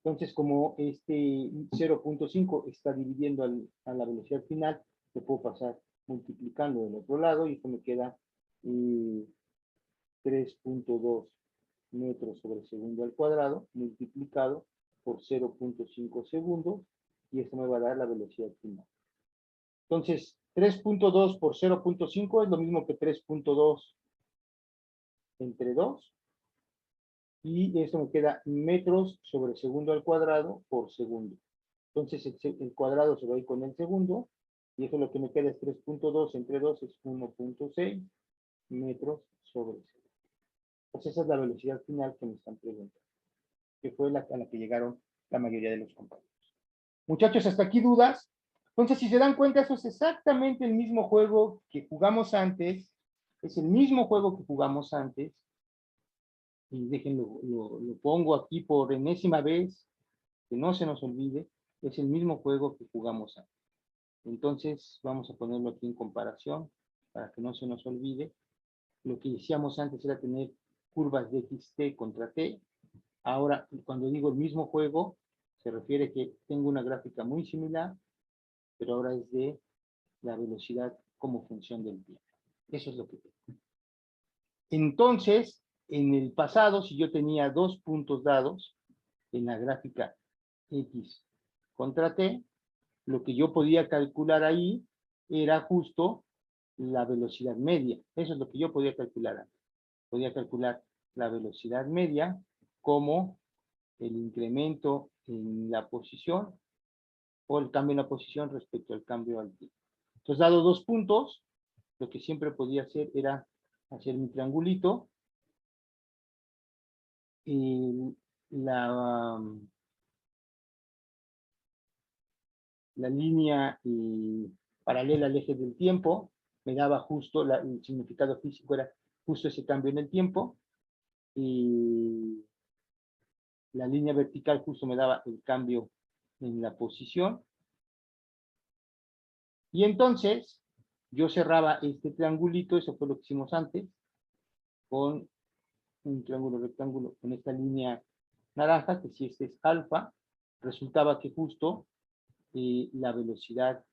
Entonces, como este 0.5 está dividiendo a la velocidad final, lo puedo pasar multiplicando del otro lado y esto me queda 3.2 metros sobre segundo al cuadrado multiplicado por 0.5 segundos y esto me va a dar la velocidad final. Entonces, 3.2 por 0.5 es lo mismo que 3.2 entre 2 y esto me queda metros sobre segundo al cuadrado por segundo. Entonces el cuadrado se va a ir con el segundo y eso lo que me queda es 3.2 entre 2 es 1.6 metros sobre segundo. Pues esa es la velocidad final que me están preguntando, que fue a la que llegaron la mayoría de los compañeros. Muchachos, hasta aquí dudas. Entonces, si se dan cuenta, eso es exactamente el mismo juego que jugamos antes. Es el mismo juego que jugamos antes. Y déjenlo, lo pongo aquí por enésima vez, que no se nos olvide, es el mismo juego que jugamos antes. Entonces, vamos a ponerlo aquí en comparación, para que no se nos olvide. Lo que decíamos antes era tener curvas de xt contra t. Ahora, cuando digo el mismo juego, se refiere que tengo una gráfica muy similar, pero ahora es de la velocidad como función del tiempo. Eso es lo que tengo. Entonces, en el pasado, si yo tenía dos puntos dados en la gráfica X contra T, lo que yo podía calcular ahí era justo la velocidad media. Eso es lo que yo podía calcular antes. Podía calcular la velocidad media como el incremento en la posición o el cambio en la posición respecto al cambio al tiempo. Entonces, dado dos puntos, lo que siempre podía hacer era hacer mi triangulito y la línea paralela al eje del tiempo me daba justo, el significado físico era justo ese cambio en el tiempo, y la línea vertical justo me daba el cambio en la posición, y entonces yo cerraba este triangulito, eso fue lo que hicimos antes, con un triángulo rectángulo con esta línea naranja, que si este es alfa, resultaba que justo la velocidad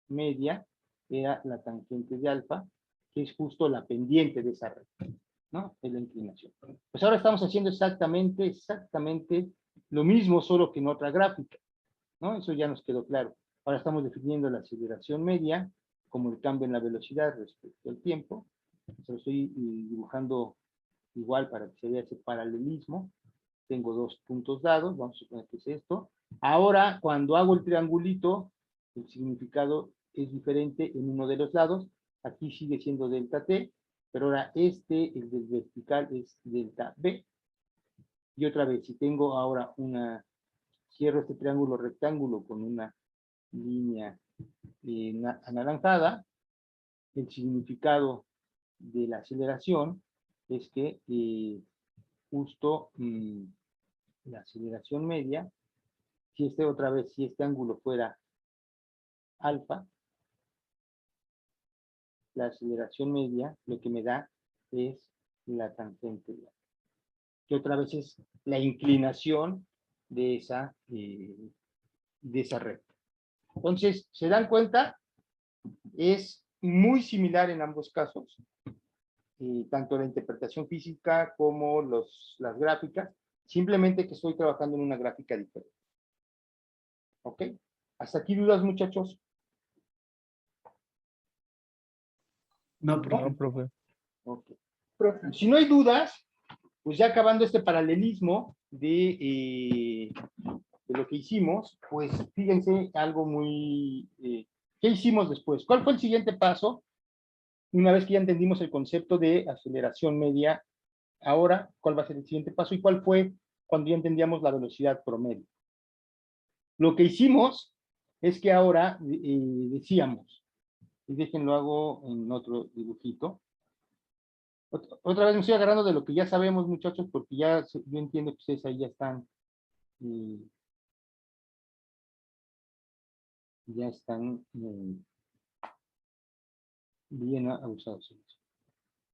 media era la tangente de alfa, que es justo la pendiente de esa recta, ¿no? Es la inclinación. Pues ahora estamos haciendo exactamente lo mismo, solo que en otra gráfica, ¿no? Eso ya nos quedó claro. Ahora estamos definiendo la aceleración media como el cambio en la velocidad respecto al tiempo. Se lo estoy dibujando igual para que se vea ese paralelismo. Tengo dos puntos dados, vamos a suponer que es esto. Ahora, cuando hago el triangulito, el significado es diferente en uno de los lados. Aquí sigue siendo delta t, pero ahora el del vertical, es delta b. Y otra vez, si tengo ahora cierro este triángulo rectángulo con una línea anaranjada, el significado de la aceleración es que justo la aceleración media, si este ángulo fuera alfa, la aceleración media lo que me da es la tangente de alfa, que otra vez es la inclinación de esa de esa recta. Entonces, ¿se dan cuenta? Es muy similar en ambos casos, tanto la interpretación física como las gráficas, simplemente que estoy trabajando en una gráfica diferente. ¿Ok? ¿Hasta aquí dudas, muchachos? No, profe. No, profe. Ok. Si no hay dudas, pues ya acabando este paralelismo de lo que hicimos, pues fíjense algo muy... ¿qué hicimos después? ¿Cuál fue el siguiente paso? Una vez que ya entendimos el concepto de aceleración media, ahora, ¿cuál va a ser el siguiente paso? ¿Y cuál fue cuando ya entendíamos la velocidad promedio? Lo que hicimos es que ahora decíamos, y déjenlo hago en otro dibujito. Otra vez me estoy agarrando de lo que ya sabemos, muchachos, porque ya yo entiendo que ustedes ahí ya están bien abusados.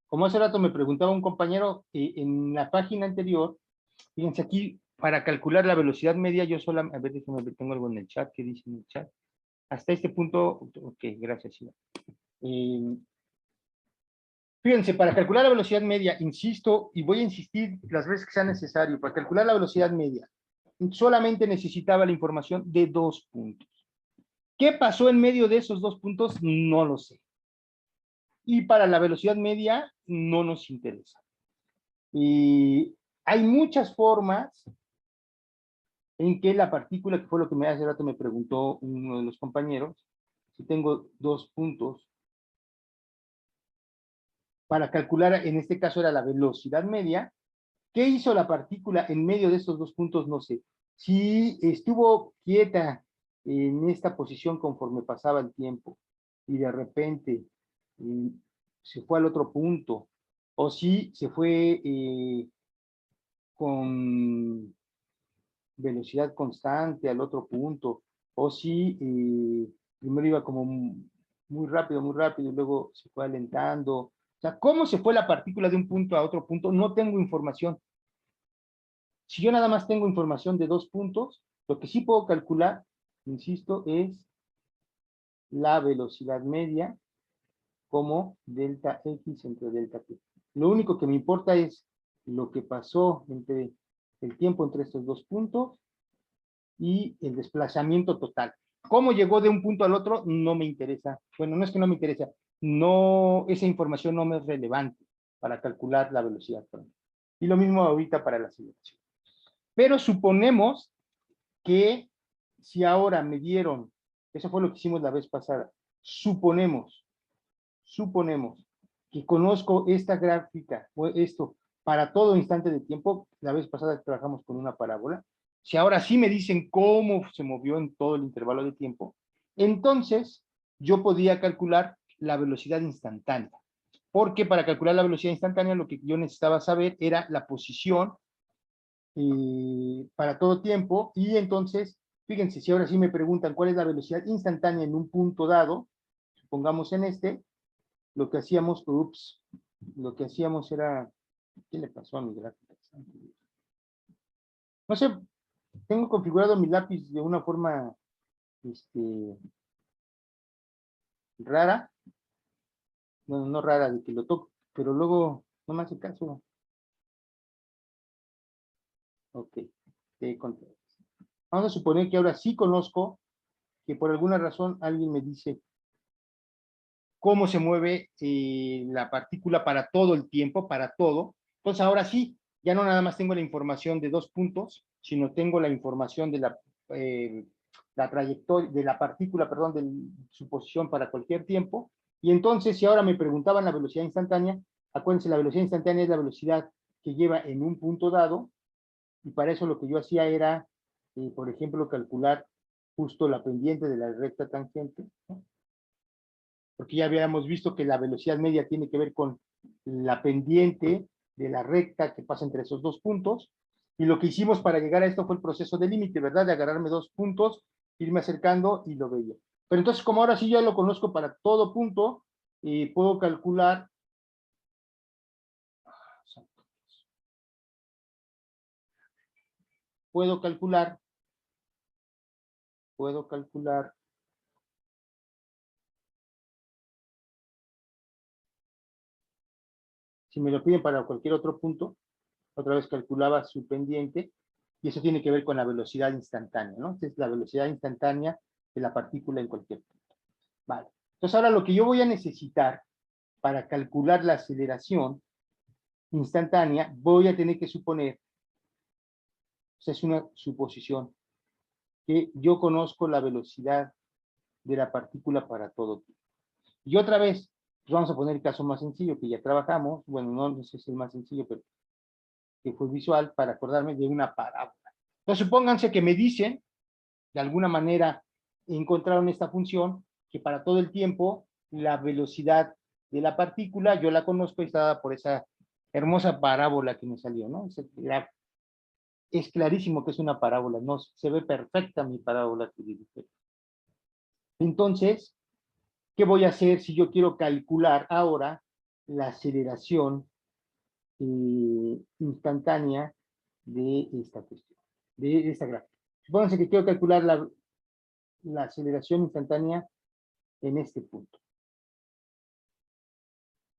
Como hace rato me preguntaba un compañero, en la página anterior, fíjense aquí, para calcular la velocidad media, yo solamente, a ver, déjenme ver, tengo algo en el chat, ¿qué dice en el chat? Hasta este punto, ok, gracias, Iván. Fíjense, para calcular la velocidad media, insisto, y voy a insistir las veces que sea necesario, para calcular la velocidad media, solamente necesitaba la información de 2 puntos. ¿Qué pasó en medio de esos 2 puntos? No lo sé. Y para la velocidad media no nos interesa. Y hay muchas formas en que la partícula, que fue lo que hace rato me preguntó uno de los compañeros, si tengo 2 puntos, para calcular, en este caso era la velocidad media, ¿qué hizo la partícula en medio de estos 2 puntos? No sé. Si estuvo quieta en esta posición conforme pasaba el tiempo y de repente se fue al otro punto, o si se fue con velocidad constante al otro punto, o si primero iba como muy rápido, y luego se fue alentando. O sea, ¿cómo se fue la partícula de un punto a otro punto? No tengo información. Si yo nada más tengo información de 2 puntos, lo que sí puedo calcular, insisto, es la velocidad media como delta X entre delta T. Lo único que me importa es lo que pasó entre el tiempo entre estos 2 puntos y el desplazamiento total. ¿Cómo llegó de un punto al otro? No me interesa. Bueno, no es que no me interesa, no, esa información no me es relevante para calcular la velocidad. Y lo mismo ahorita para la aceleración. Pero suponemos que si ahora me dieron, eso fue lo que hicimos la vez pasada, suponemos que conozco esta gráfica o esto para todo instante de tiempo, la vez pasada trabajamos con una parábola, si ahora sí me dicen cómo se movió en todo el intervalo de tiempo, entonces yo podía calcular la velocidad instantánea. Porque para calcular la velocidad instantánea lo que yo necesitaba saber era la posición para todo tiempo, y entonces, fíjense, si ahora sí me preguntan cuál es la velocidad instantánea en un punto dado, supongamos en este, lo que hacíamos, lo que hacíamos era, ¿qué le pasó a mi gráfica? No sé, tengo configurado mi lápiz de una forma, rara, bueno, no rara, de que lo toco, pero luego no me hace caso. Ok, vamos a suponer que ahora sí conozco que por alguna razón alguien me dice cómo se mueve la partícula para todo el tiempo, para todo. Entonces ahora sí, ya no nada más tengo la información de 2 puntos, sino tengo la información de la trayectoria, de la partícula, perdón, de su posición para cualquier tiempo. Y entonces, si ahora me preguntaban la velocidad instantánea, acuérdense, la velocidad instantánea es la velocidad que lleva en un punto dado, y para eso lo que yo hacía era, por ejemplo, calcular justo la pendiente de la recta tangente, ¿no? Porque ya habíamos visto que la velocidad media tiene que ver con la pendiente de la recta que pasa entre esos 2 puntos, y lo que hicimos para llegar a esto fue el proceso de límite, ¿verdad? De agarrarme 2 puntos, irme acercando y lo veía. Pero entonces, como ahora sí ya lo conozco para todo punto, puedo calcular puedo calcular si me lo piden para cualquier otro punto, otra vez calculaba su pendiente, y eso tiene que ver con la velocidad instantánea, ¿no? Esta es la velocidad instantánea de la partícula en cualquier punto. Vale. Entonces ahora lo que yo voy a necesitar para calcular la aceleración instantánea, voy a tener que suponer, o sea, es una suposición, que yo conozco la velocidad de la partícula para todo tiempo. Y otra vez, pues vamos a poner el caso más sencillo que ya trabajamos, bueno, no sé si es el más sencillo, pero que fue visual, para acordarme de una parábola. Entonces, supónganse que me dicen, de alguna manera, encontraron esta función, que para todo el tiempo, la velocidad de la partícula, yo la conozco y está dada por esa hermosa parábola que me salió, ¿no? Es clarísimo que es una parábola, no se ve perfecta mi parábola que dibujé. Entonces, ¿qué voy a hacer si yo quiero calcular ahora la aceleración instantánea de esta cuestión, de esta gráfica? Supónganse que quiero calcular la aceleración instantánea en este punto.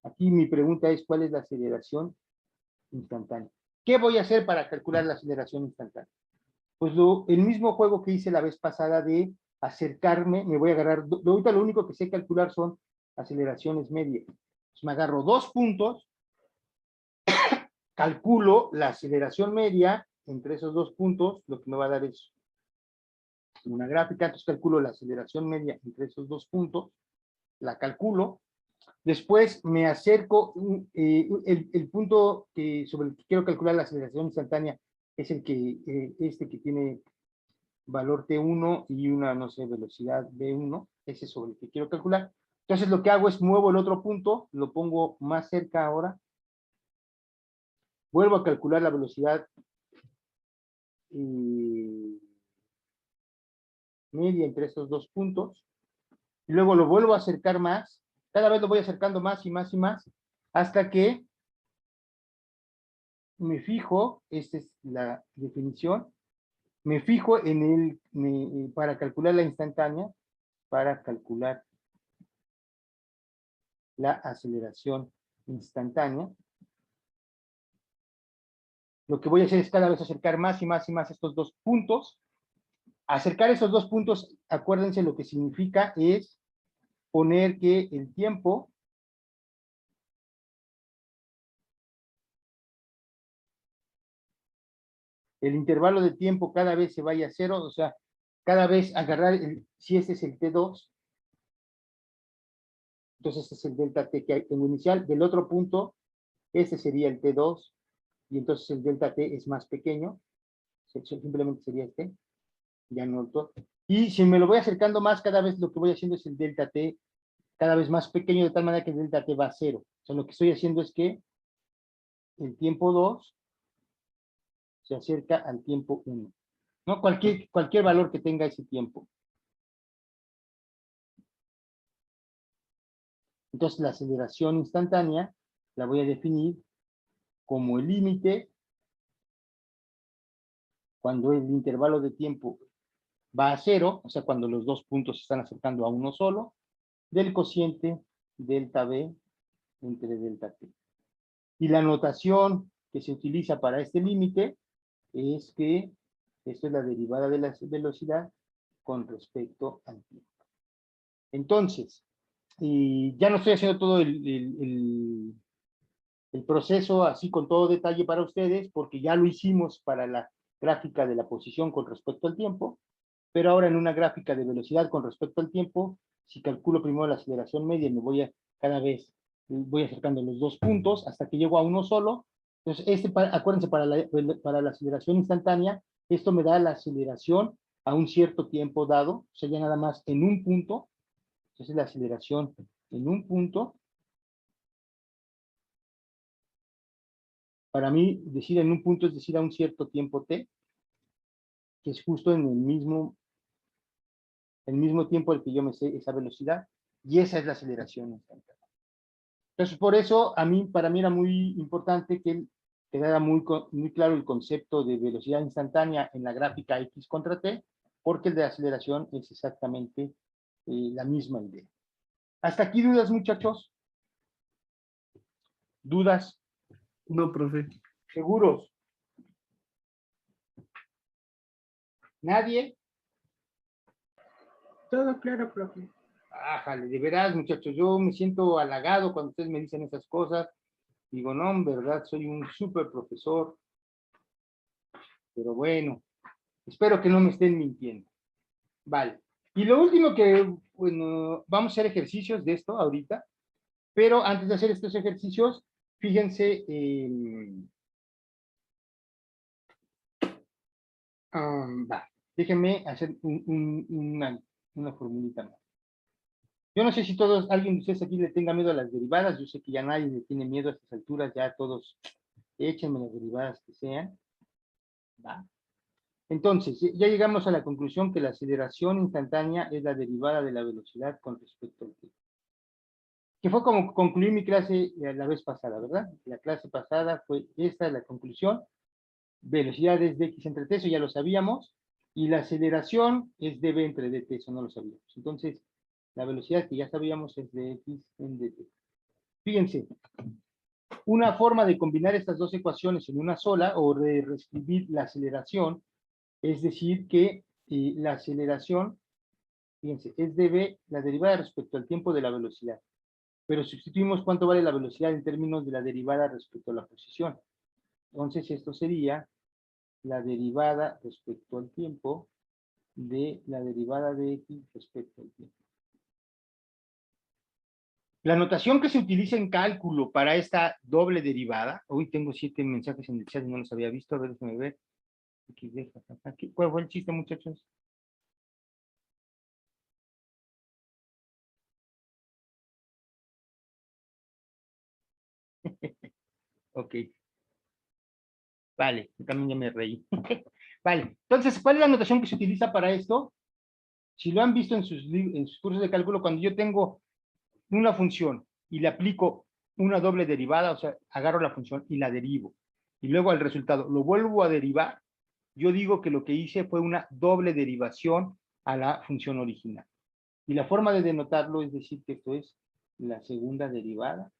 Aquí mi pregunta es, ¿cuál es la aceleración instantánea? ¿Qué voy a hacer para calcular la aceleración instantánea? Pues el mismo juego que hice la vez pasada de acercarme, me voy a agarrar, ahorita lo único que sé calcular son aceleraciones medias. Entonces me agarro 2 puntos, calculo la aceleración media entre esos 2 puntos, lo que me va a dar es una gráfica, entonces calculo la aceleración media entre esos 2 puntos, la calculo, después me acerco, el punto sobre el que quiero calcular la aceleración instantánea es el que, que tiene valor T1 y una, no sé, velocidad V1, ese es sobre el que quiero calcular. Entonces lo que hago es muevo el otro punto, lo pongo más cerca ahora, vuelvo a calcular la velocidad media entre estos 2 puntos, y luego lo vuelvo a acercar más, cada vez lo voy acercando más y más y más, hasta que me fijo, esta es la definición, me fijo en para calcular la instantánea, para calcular la aceleración instantánea. Lo que voy a hacer es cada vez acercar más y más y más estos 2 puntos. Acercar esos 2 puntos, acuérdense lo que significa es poner que el tiempo el intervalo de tiempo cada vez se vaya a 0, o sea, cada vez agarrar, si este es el T2, entonces este es el delta T que tengo inicial, del otro punto, este sería el T2, y entonces el delta T es más pequeño, simplemente sería este, ya no todo. Y si me lo voy acercando más, cada vez lo que voy haciendo es el delta T cada vez más pequeño, de tal manera que el delta T va a 0. O sea, lo que estoy haciendo es que el tiempo 2 se acerca al tiempo 1. ¿No? Cualquier valor que tenga ese tiempo. Entonces, la aceleración instantánea la voy a definir como el límite cuando el intervalo de tiempo va a 0, o sea, cuando los 2 puntos se están acercando a uno solo, del cociente delta B entre delta T. Y la notación que se utiliza para este límite es que esto es la derivada de la velocidad con respecto al tiempo. Entonces, ya no estoy haciendo todo el proceso así con todo detalle para ustedes, porque ya lo hicimos para la gráfica de la posición con respecto al tiempo, pero ahora en una gráfica de velocidad con respecto al tiempo, si calculo primero la aceleración media, me voy a cada vez, voy acercando los 2 puntos hasta que llego a uno solo. Entonces, acuérdense, para la aceleración instantánea, esto me da la aceleración a un cierto tiempo dado, o sea, ya nada más en un punto. Entonces, la aceleración en un punto. Para mí, decir en un punto es decir a un cierto tiempo t, que es justo en el mismo tiempo al que yo me sé esa velocidad, y esa es la aceleración instantánea. Entonces, por eso, para mí era muy importante que quedara muy claro el concepto de velocidad instantánea en la gráfica X contra T, porque el de aceleración es exactamente la misma idea. ¿Hasta aquí dudas, muchachos? ¿Dudas? No, profe. ¿Seguros? ¿Nadie? Todo claro, profe. Ájale, de veras, muchachos, yo me siento halagado cuando ustedes me dicen esas cosas. Digo, no, en verdad, soy un súper profesor. Pero bueno, espero que no me estén mintiendo. Vale. Y lo último que, bueno, vamos a hacer ejercicios de esto ahorita, pero antes de hacer estos ejercicios, fíjense, déjenme hacer una formulita más. Yo no sé si alguien de ustedes aquí le tenga miedo a las derivadas, yo sé que ya nadie le tiene miedo a estas alturas, ya todos échenme las derivadas que sean. ¿Va? Entonces, ya llegamos a la conclusión que la aceleración instantánea es la derivada de la velocidad con respecto al tiempo. Que fue como concluí mi clase la vez pasada, ¿verdad? La clase pasada fue esta la conclusión. Velocidad es dx entre t, eso ya lo sabíamos. Y la aceleración es dv entre dt, eso no lo sabíamos. Entonces, la velocidad que ya sabíamos es dx en dt. Fíjense, una forma de combinar estas dos ecuaciones en una sola o de reescribir la aceleración es decir que la aceleración, fíjense, es dv, la derivada respecto al tiempo de la velocidad. Pero sustituimos cuánto vale la velocidad en términos de la derivada respecto a la posición. Entonces esto sería la derivada respecto al tiempo de la derivada de x respecto al tiempo. La notación que se utiliza en cálculo para esta doble derivada, hoy tengo 7 mensajes en el chat y no los había visto, a ver, déjenme ver. ¿Cuál fue el chiste, muchachos? Ok. Vale, yo también ya me reí. Vale, entonces, ¿cuál es la notación que se utiliza para esto? Si lo han visto en sus cursos de cálculo, cuando yo tengo una función y le aplico una doble derivada, o sea, agarro la función y la derivo, y luego al resultado lo vuelvo a derivar, yo digo que lo que hice fue una doble derivación a la función original. Y la forma de denotarlo es decir que esto es la segunda derivada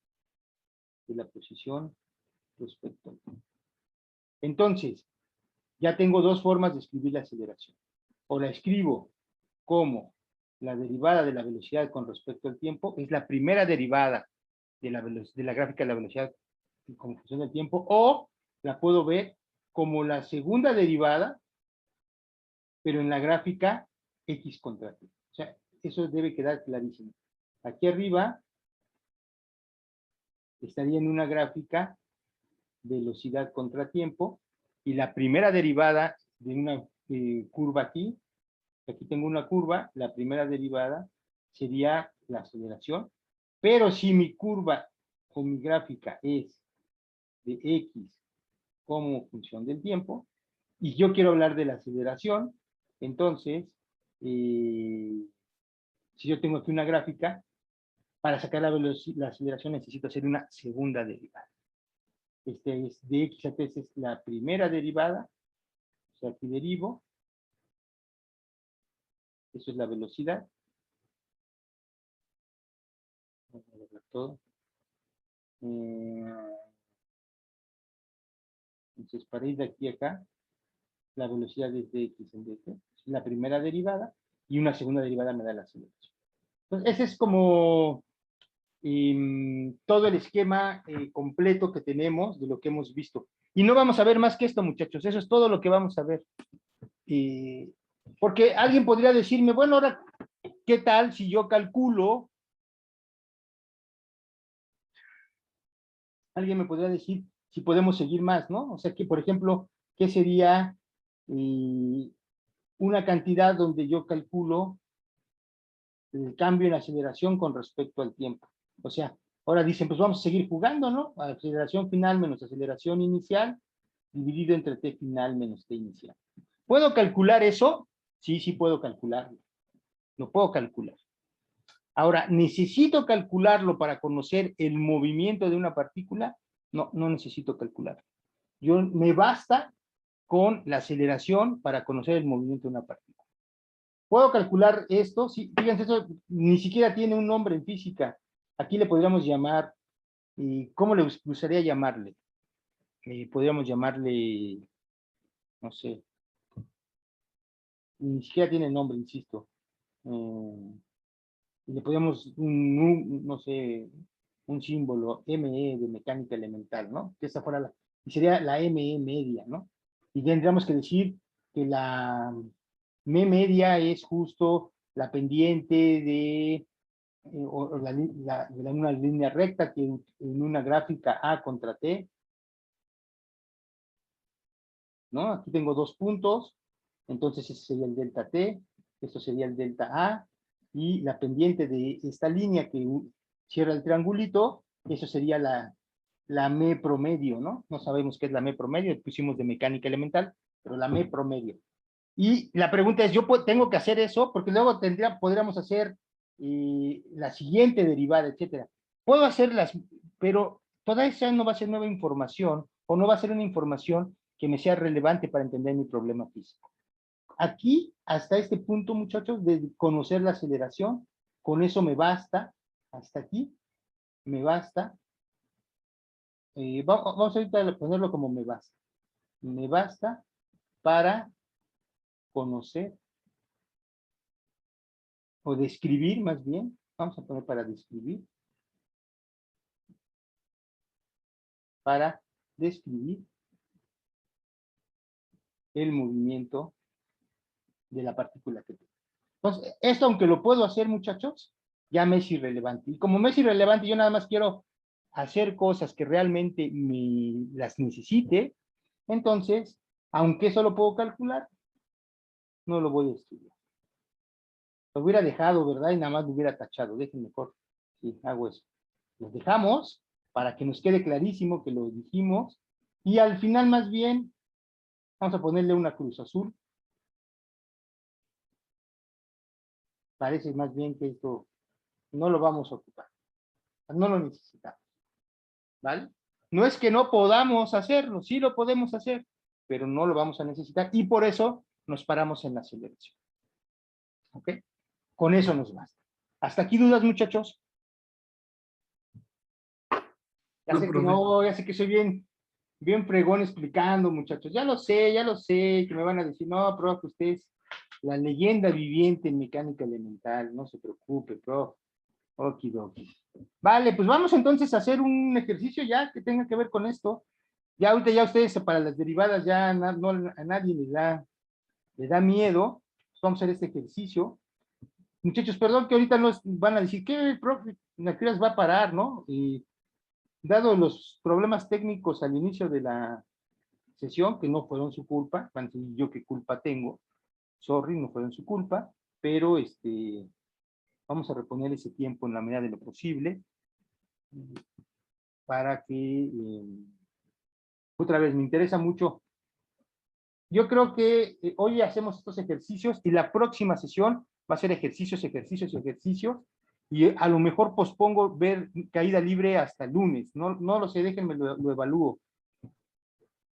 de la posición respecto al tiempo. Entonces, ya tengo dos formas de escribir la aceleración. O la escribo como la derivada de la velocidad con respecto al tiempo, es la primera derivada de la gráfica de la velocidad con función del tiempo, o la puedo ver como la segunda derivada, pero en la gráfica x contra t. O sea, eso debe quedar clarísimo. Aquí arriba estaría en una gráfica velocidad contra tiempo, y la primera derivada de una curva aquí tengo una curva, la primera derivada sería la aceleración, pero si mi curva o mi gráfica es de x como función del tiempo, y yo quiero hablar de la aceleración, entonces, si yo tengo aquí una gráfica, para sacar la aceleración necesito hacer una segunda derivada. Este es de x a t, es la primera derivada, o sea, aquí derivo, eso es la velocidad. Vamos a ver todo. Entonces, para ir de aquí a acá, la velocidad es de x en dt, es la primera derivada, y una segunda derivada me da la aceleración. Entonces, ese es como todo el esquema completo que tenemos de lo que hemos visto. Y no vamos a ver más que esto, muchachos, eso es todo lo que vamos a ver. Porque alguien podría decirme, bueno, ahora, ¿qué tal si yo calculo? Alguien me podría decir si podemos seguir más, ¿no? O sea, que, por ejemplo, ¿qué sería una cantidad donde yo calculo el cambio en aceleración con respecto al tiempo? O sea, ahora dicen, pues vamos a seguir jugando, ¿no? Aceleración final menos aceleración inicial, dividido entre t final menos t inicial. ¿Puedo calcular eso? Sí, sí puedo calcularlo. Lo puedo calcular. Ahora, ¿necesito calcularlo para conocer el movimiento de una partícula? No, no necesito calcularlo. Me basta con la aceleración para conocer el movimiento de una partícula. Puedo calcular esto, sí, fíjense, esto ni siquiera tiene un nombre en física. Aquí le podríamos llamar, ¿cómo le gustaría llamarle? Podríamos llamarle, no sé, ni siquiera tiene nombre, insisto. Y le podríamos, no sé, un símbolo, ME de mecánica elemental, ¿no? Que esa fuera y sería la ME media, ¿no? Y tendríamos que decir que la ME media es justo la pendiente de o de una línea recta que en una gráfica A contra T, ¿no? Aquí tengo dos puntos, entonces ese sería el delta T, esto sería el delta A, y la pendiente de esta línea que cierra el triangulito, eso sería la M promedio, ¿no? No sabemos qué es la M promedio, pusimos de mecánica elemental, pero la M promedio. Y la pregunta es, ¿yo tengo que hacer eso? Porque luego podríamos hacer la siguiente derivada, etcétera. Puedo hacerlas, pero toda esa no va a ser nueva información, o no va a ser una información que me sea relevante para entender mi problema físico. Aquí, hasta este punto, muchachos, de conocer la aceleración, con eso me basta, hasta aquí, me basta. Vamos ahorita a ponerlo como me basta. Me basta para conocer, o describir más bien, vamos a poner para describir, el movimiento de la partícula que tengo. Entonces, esto aunque lo puedo hacer, muchachos, ya me es irrelevante. Y como me es irrelevante, yo nada más quiero hacer cosas que realmente las necesite, entonces, aunque eso lo puedo calcular, no lo voy a estudiar. Lo hubiera dejado, ¿verdad? Y nada más lo hubiera tachado. Déjenme mejor. Sí, hago eso. Los dejamos para que nos quede clarísimo que lo dijimos. Y al final, más bien, vamos a ponerle una cruz azul. Parece más bien que esto no lo vamos a ocupar. No lo necesitamos. ¿Vale? No es que no podamos hacerlo, sí lo podemos hacer, pero no lo vamos a necesitar y por eso nos paramos en la aceleración. ¿Ok? Con eso nos basta. ¿Hasta aquí dudas, muchachos? Ya No, sé que profe. no, ya sé que soy bien fregón explicando, muchachos. Ya lo sé, que me van a decir, no, profe, usted es la leyenda viviente en mecánica elemental, no se preocupe, profe. Okidoki. Vale, pues vamos entonces a hacer un ejercicio ya que tenga que ver con esto. Ya ahorita ya ustedes para las derivadas ya no, a nadie le da miedo. Vamos a hacer este ejercicio. Muchachos, perdón que ahorita nos van a decir, ¿qué, profe? ¿A va a parar, no? Y dado los problemas técnicos al inicio de la sesión, que no fueron su culpa, van a decir yo qué culpa tengo, sorry, no fueron su culpa, pero vamos a reponer ese tiempo en la medida de lo posible para que, otra vez, me interesa mucho. Yo creo que hoy hacemos estos ejercicios y la próxima sesión va a ser ejercicios, ejercicios, ejercicios, y a lo mejor pospongo ver caída libre hasta el lunes. No, no lo sé, déjenme lo evalúo.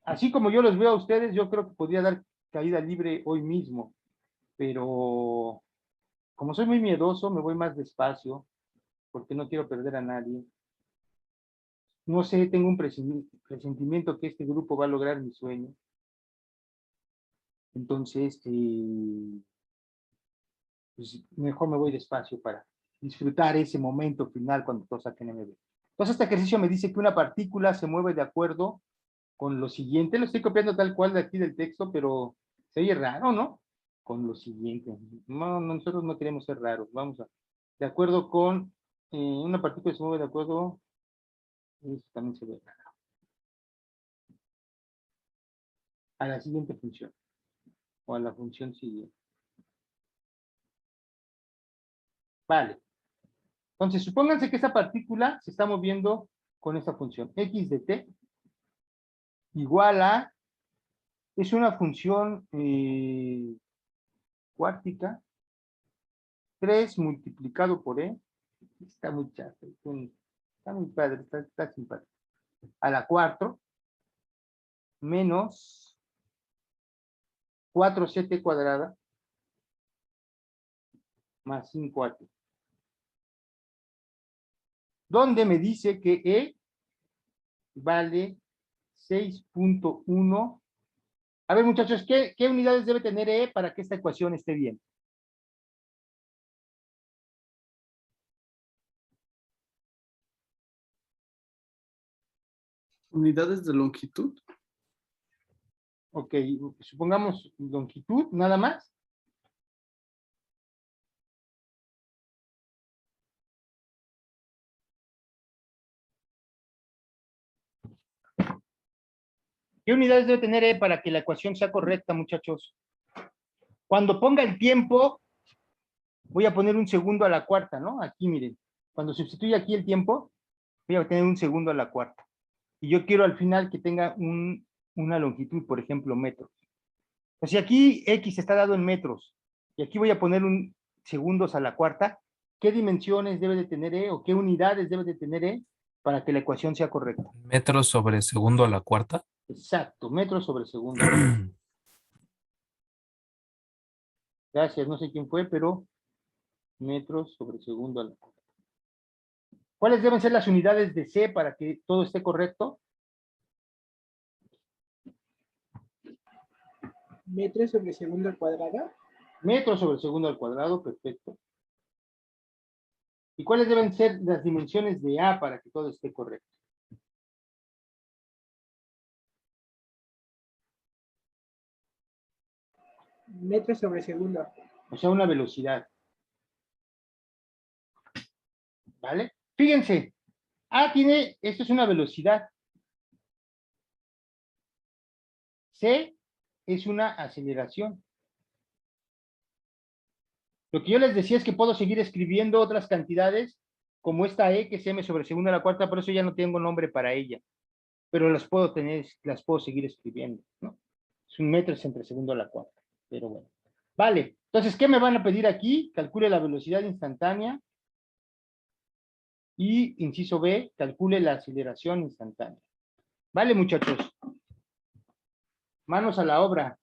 Así como yo los veo a ustedes, yo creo que podría dar caída libre hoy mismo, pero como soy muy miedoso, me voy más despacio, porque no quiero perder a nadie. No sé, tengo un presentimiento que este grupo va a lograr mi sueño. Entonces, pues mejor me voy despacio para disfrutar ese momento final cuando todos saquen MB. Entonces, este ejercicio me dice que una partícula se mueve de acuerdo con lo siguiente. Lo estoy copiando tal cual de aquí del texto, pero se oye raro, ¿no? Con lo siguiente. No, nosotros no queremos ser raros. Vamos a, de acuerdo con, una partícula se mueve de acuerdo, esto también se ve raro. A la siguiente función, o a la función siguiente. Vale. Entonces, supónganse que esta partícula se está moviendo con esta función, x de t igual a, es una función cuártica, 3 multiplicado por e, está muy chato, está muy padre, está simpático, a la 4, menos 4ct cuadrada más 5at. Donde me dice que E vale 6.1. A ver, muchachos, ¿qué unidades debe tener E para que esta ecuación esté bien? Unidades de longitud. Ok, supongamos longitud, nada más. ¿Qué unidades debe tener E para que la ecuación sea correcta, muchachos? Cuando ponga el tiempo, voy a poner un segundo a la cuarta, ¿no? Aquí, miren. Cuando sustituya aquí el tiempo, voy a tener un segundo a la cuarta. Y yo quiero al final que tenga una longitud, por ejemplo, metros. O sea, aquí X está dado en metros, y aquí voy a poner un segundos a la cuarta. ¿Qué dimensiones debe de tener E o qué unidades debe de tener E para que la ecuación sea correcta? Metros sobre segundo a la cuarta. Exacto, metros sobre segundo. Gracias, no sé quién fue, pero metros sobre segundo a la cuarta. ¿Cuáles deben ser las unidades de C para que todo esté correcto? Metros sobre segundo al cuadrado. Metros sobre segundo al cuadrado, perfecto. ¿Y cuáles deben ser las dimensiones de A para que todo esté correcto? Metros sobre segundo. O sea, una velocidad. ¿Vale? Fíjense, A tiene, esto es una velocidad. C es una aceleración. Lo que yo les decía es que puedo seguir escribiendo otras cantidades, como esta E, que es M sobre segundo a la cuarta, por eso ya no tengo nombre para ella. Pero las puedo tener, las puedo seguir escribiendo, ¿no? Es un metro entre segundo a la cuarta, pero bueno. Vale, entonces, ¿qué me van a pedir aquí? Calcule la velocidad instantánea. Y, inciso B, calcule la aceleración instantánea. Vale, muchachos. Manos a la obra.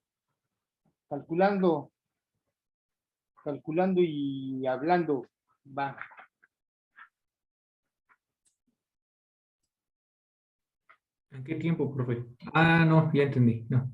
Calculando y hablando. Va. ¿En qué tiempo, profe? Ah, no, ya entendí. No.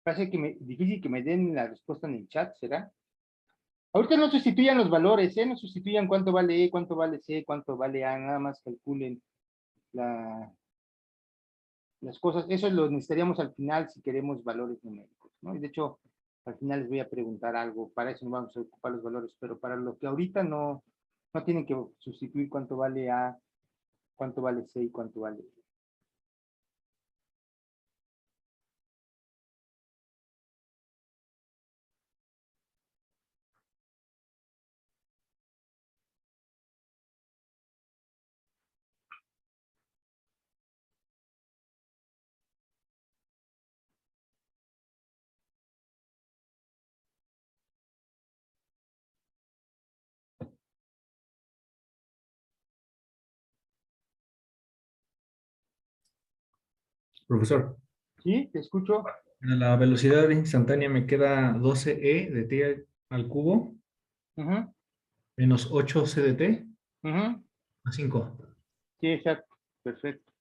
Parece que difícil que me den la respuesta en el chat, ¿será? Ahorita no sustituyan los valores, ¿eh? No sustituyan cuánto vale E, cuánto vale C, cuánto vale A, nada más calculen las cosas. Eso lo necesitaríamos al final si queremos valores numéricos, ¿no? Y de hecho, al final les voy a preguntar algo, para eso no vamos a ocupar los valores, pero para lo que ahorita no tienen que sustituir cuánto vale A, cuánto vale C y cuánto vale E. Profesor, ¿Sí? ¿Te escucho? a la velocidad instantánea me queda 12e de t al cubo Ujú, menos 8c de t ujú. a 5. Sí, exacto. Perfecto.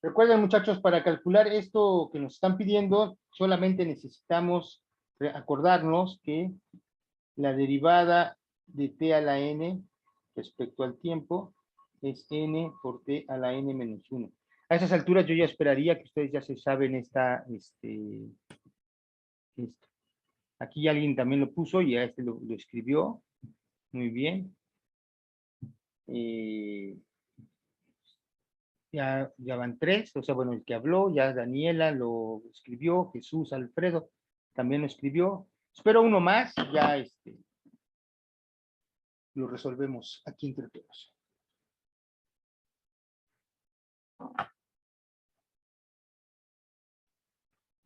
Recuerden, muchachos, para calcular esto que nos están pidiendo, solamente necesitamos acordarnos que la derivada de t a la n respecto al tiempo es n por t a la n menos 1. A esas alturas yo ya esperaría que ustedes ya se saben esto. Aquí alguien también lo puso y a este lo escribió. Muy bien. Ya van 3, o sea, bueno, el que habló, ya Daniela lo escribió, Jesús Alfredo también lo escribió. Espero uno más, ya lo resolvemos aquí entre todos.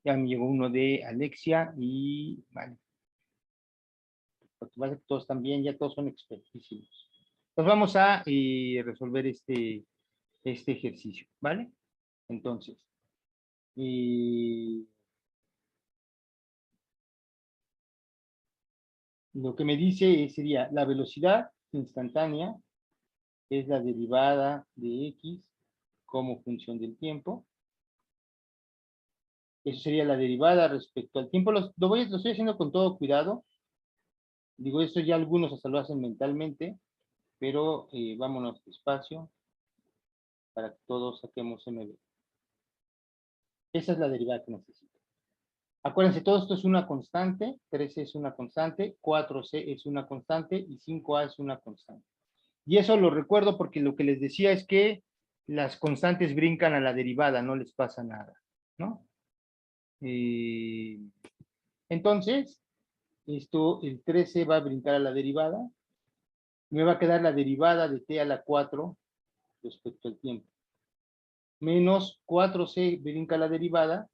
Ya me llegó uno de Alexia y vale. Porque todos también, ya todos son expertísimos. Pues vamos a resolver este ejercicio, ¿vale? Entonces, lo que me dice sería la velocidad instantánea es la derivada de x como función del tiempo. Eso sería la derivada respecto al tiempo. Lo estoy haciendo con todo cuidado. Digo, esto ya algunos hasta lo hacen mentalmente, pero vámonos despacio para que todos saquemos MB. Esa es la derivada que necesito. Acuérdense, todo esto es una constante, 3C es una constante, 4C es una constante y 5A es una constante. Y eso lo recuerdo porque lo que les decía es que las constantes brincan a la derivada, no les pasa nada, ¿no? Entonces, el 13 va a brincar a la derivada. Me va a quedar la derivada de t a la 4 respecto al tiempo. Menos 4c brinca a la derivada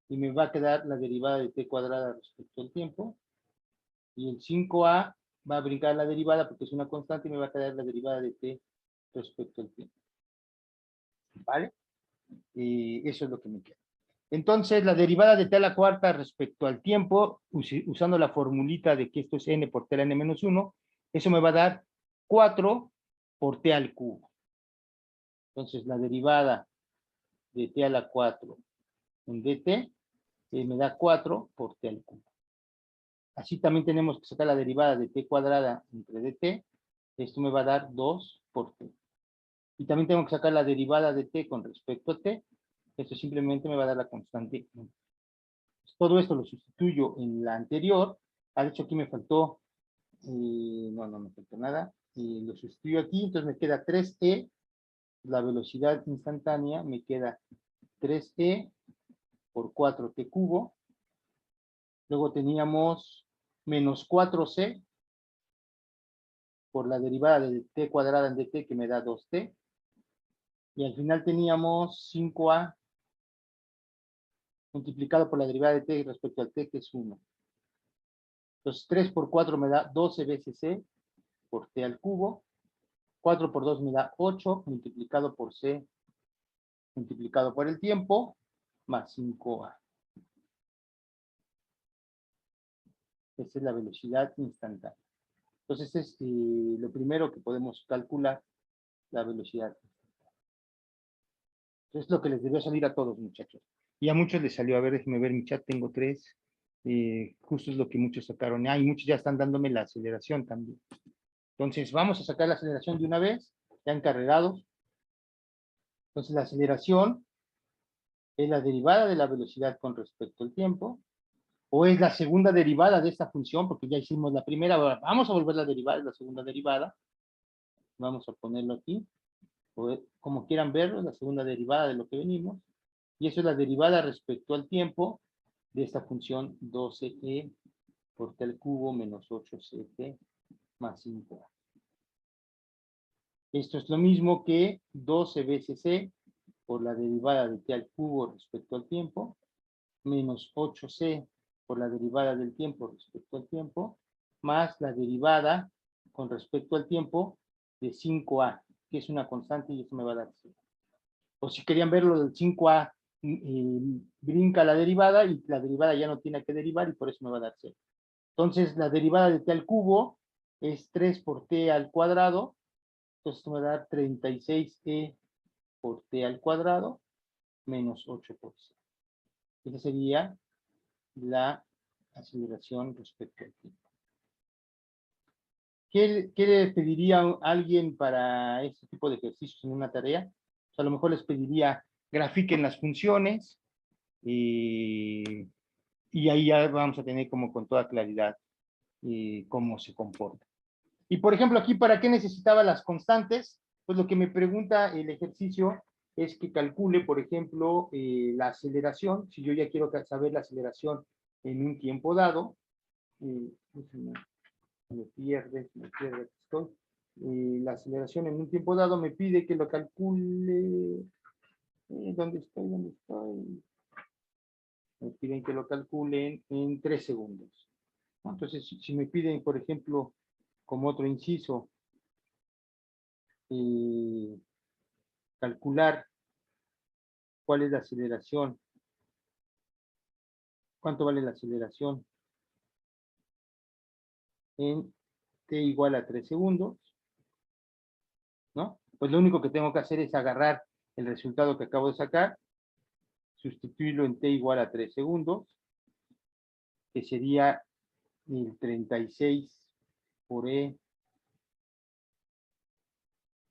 y me va a quedar la derivada de t cuadrada respecto al tiempo. Y el 5a va a brincar a la derivada porque es una constante y me va a quedar la derivada de t respecto al tiempo. ¿Vale? Eso es lo que me queda. Entonces, la derivada de t a la cuarta respecto al tiempo, usando la formulita de que esto es n por t a la n-1, eso me va a dar 4 por t al cubo. Entonces, la derivada de t a la 4 en dt me da 4 por t al cubo. Así también tenemos que sacar la derivada de t cuadrada entre dt. Esto me va a dar 2 por t. Y también tengo que sacar la derivada de t con respecto a t. Esto simplemente me va a dar la constante 1. Todo esto lo sustituyo en la anterior. De hecho, aquí me faltó, no me faltó nada. Lo sustituyo aquí, entonces me queda 3e, la velocidad instantánea, me queda 3e por 4t cubo. Luego teníamos menos 4c por la derivada de t cuadrada en dt, que me da 2t. Y al final teníamos 5a multiplicado por la derivada de t respecto al t, que es 1. Entonces 3 por 4 me da 12 veces c por t al cubo. 4 por 2 me da 8 multiplicado por c multiplicado por el tiempo más 5a. Esa es la velocidad instantánea. Entonces es lo primero que podemos calcular, la velocidad. Es lo que les debió salir a todos, muchachos. Y a muchos les salió, a ver, déjenme ver mi chat, tengo 3. Justo es lo que muchos sacaron. Y muchos ya están dándome la aceleración también. Entonces, vamos a sacar la aceleración de una vez, ya encarregados. Entonces, la aceleración es la derivada de la velocidad con respecto al tiempo, o es la segunda derivada de esta función, porque ya hicimos la primera. Ahora vamos a volver a derivar, es la segunda derivada. Vamos a ponerlo aquí. O como quieran verlo, la segunda derivada de lo que venimos. Y eso es la derivada respecto al tiempo de esta función 12e por t al cubo menos 8ct más 5a. Esto es lo mismo que 12 veces c por la derivada de t al cubo respecto al tiempo, menos 8c por la derivada del tiempo respecto al tiempo, más la derivada con respecto al tiempo de 5a, que es una constante y eso me va a dar c. O si querían verlo del 5a, brinca la derivada y la derivada ya no tiene que derivar y por eso me va a dar c. Entonces, la derivada de t al cubo es 3 por t al cuadrado. Entonces, esto me va a dar 36e por t al cuadrado menos 8 por c. Esa sería la aceleración respecto al tiempo. ¿Qué le pediría a alguien para este tipo de ejercicios en una tarea? Pues a lo mejor les pediría grafiquen las funciones y ahí ya vamos a tener como con toda claridad cómo se comporta. Y por ejemplo, aquí, ¿para qué necesitaba las constantes? Pues lo que me pregunta el ejercicio es que calcule, por ejemplo, la aceleración. Si yo ya quiero saber la aceleración en un tiempo dado, me pierde, aquí estoy. La aceleración en un tiempo dado me pide que lo calcule. ¿Dónde estoy? ¿Dónde estoy? Me piden que lo calculen en 3 segundos. ¿No? Entonces, si me piden, por ejemplo, como otro inciso, calcular cuál es la aceleración, cuánto vale la aceleración en t igual a 3 segundos, ¿no? Pues lo único que tengo que hacer es agarrar el resultado que acabo de sacar, sustituirlo en t igual a 3 segundos, que sería el 36 por e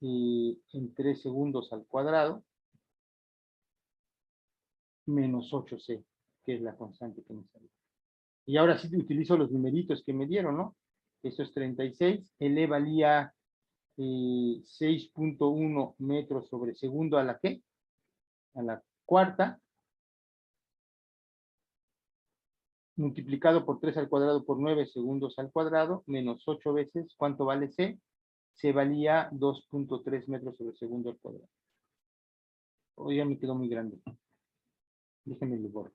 en 3 segundos al cuadrado, menos 8c, que es la constante que me salió. Y ahora sí utilizo los numeritos que me dieron, ¿no? Eso es 36, el e valía 6.1 metros sobre segundo a la ¿qué? A la cuarta, multiplicado por 3 al cuadrado por 9 segundos al cuadrado, menos 8 veces, ¿cuánto vale c? C valía 2.3 metros sobre segundo al cuadrado. Hoy ya me quedó muy grande. Déjenme lo borro,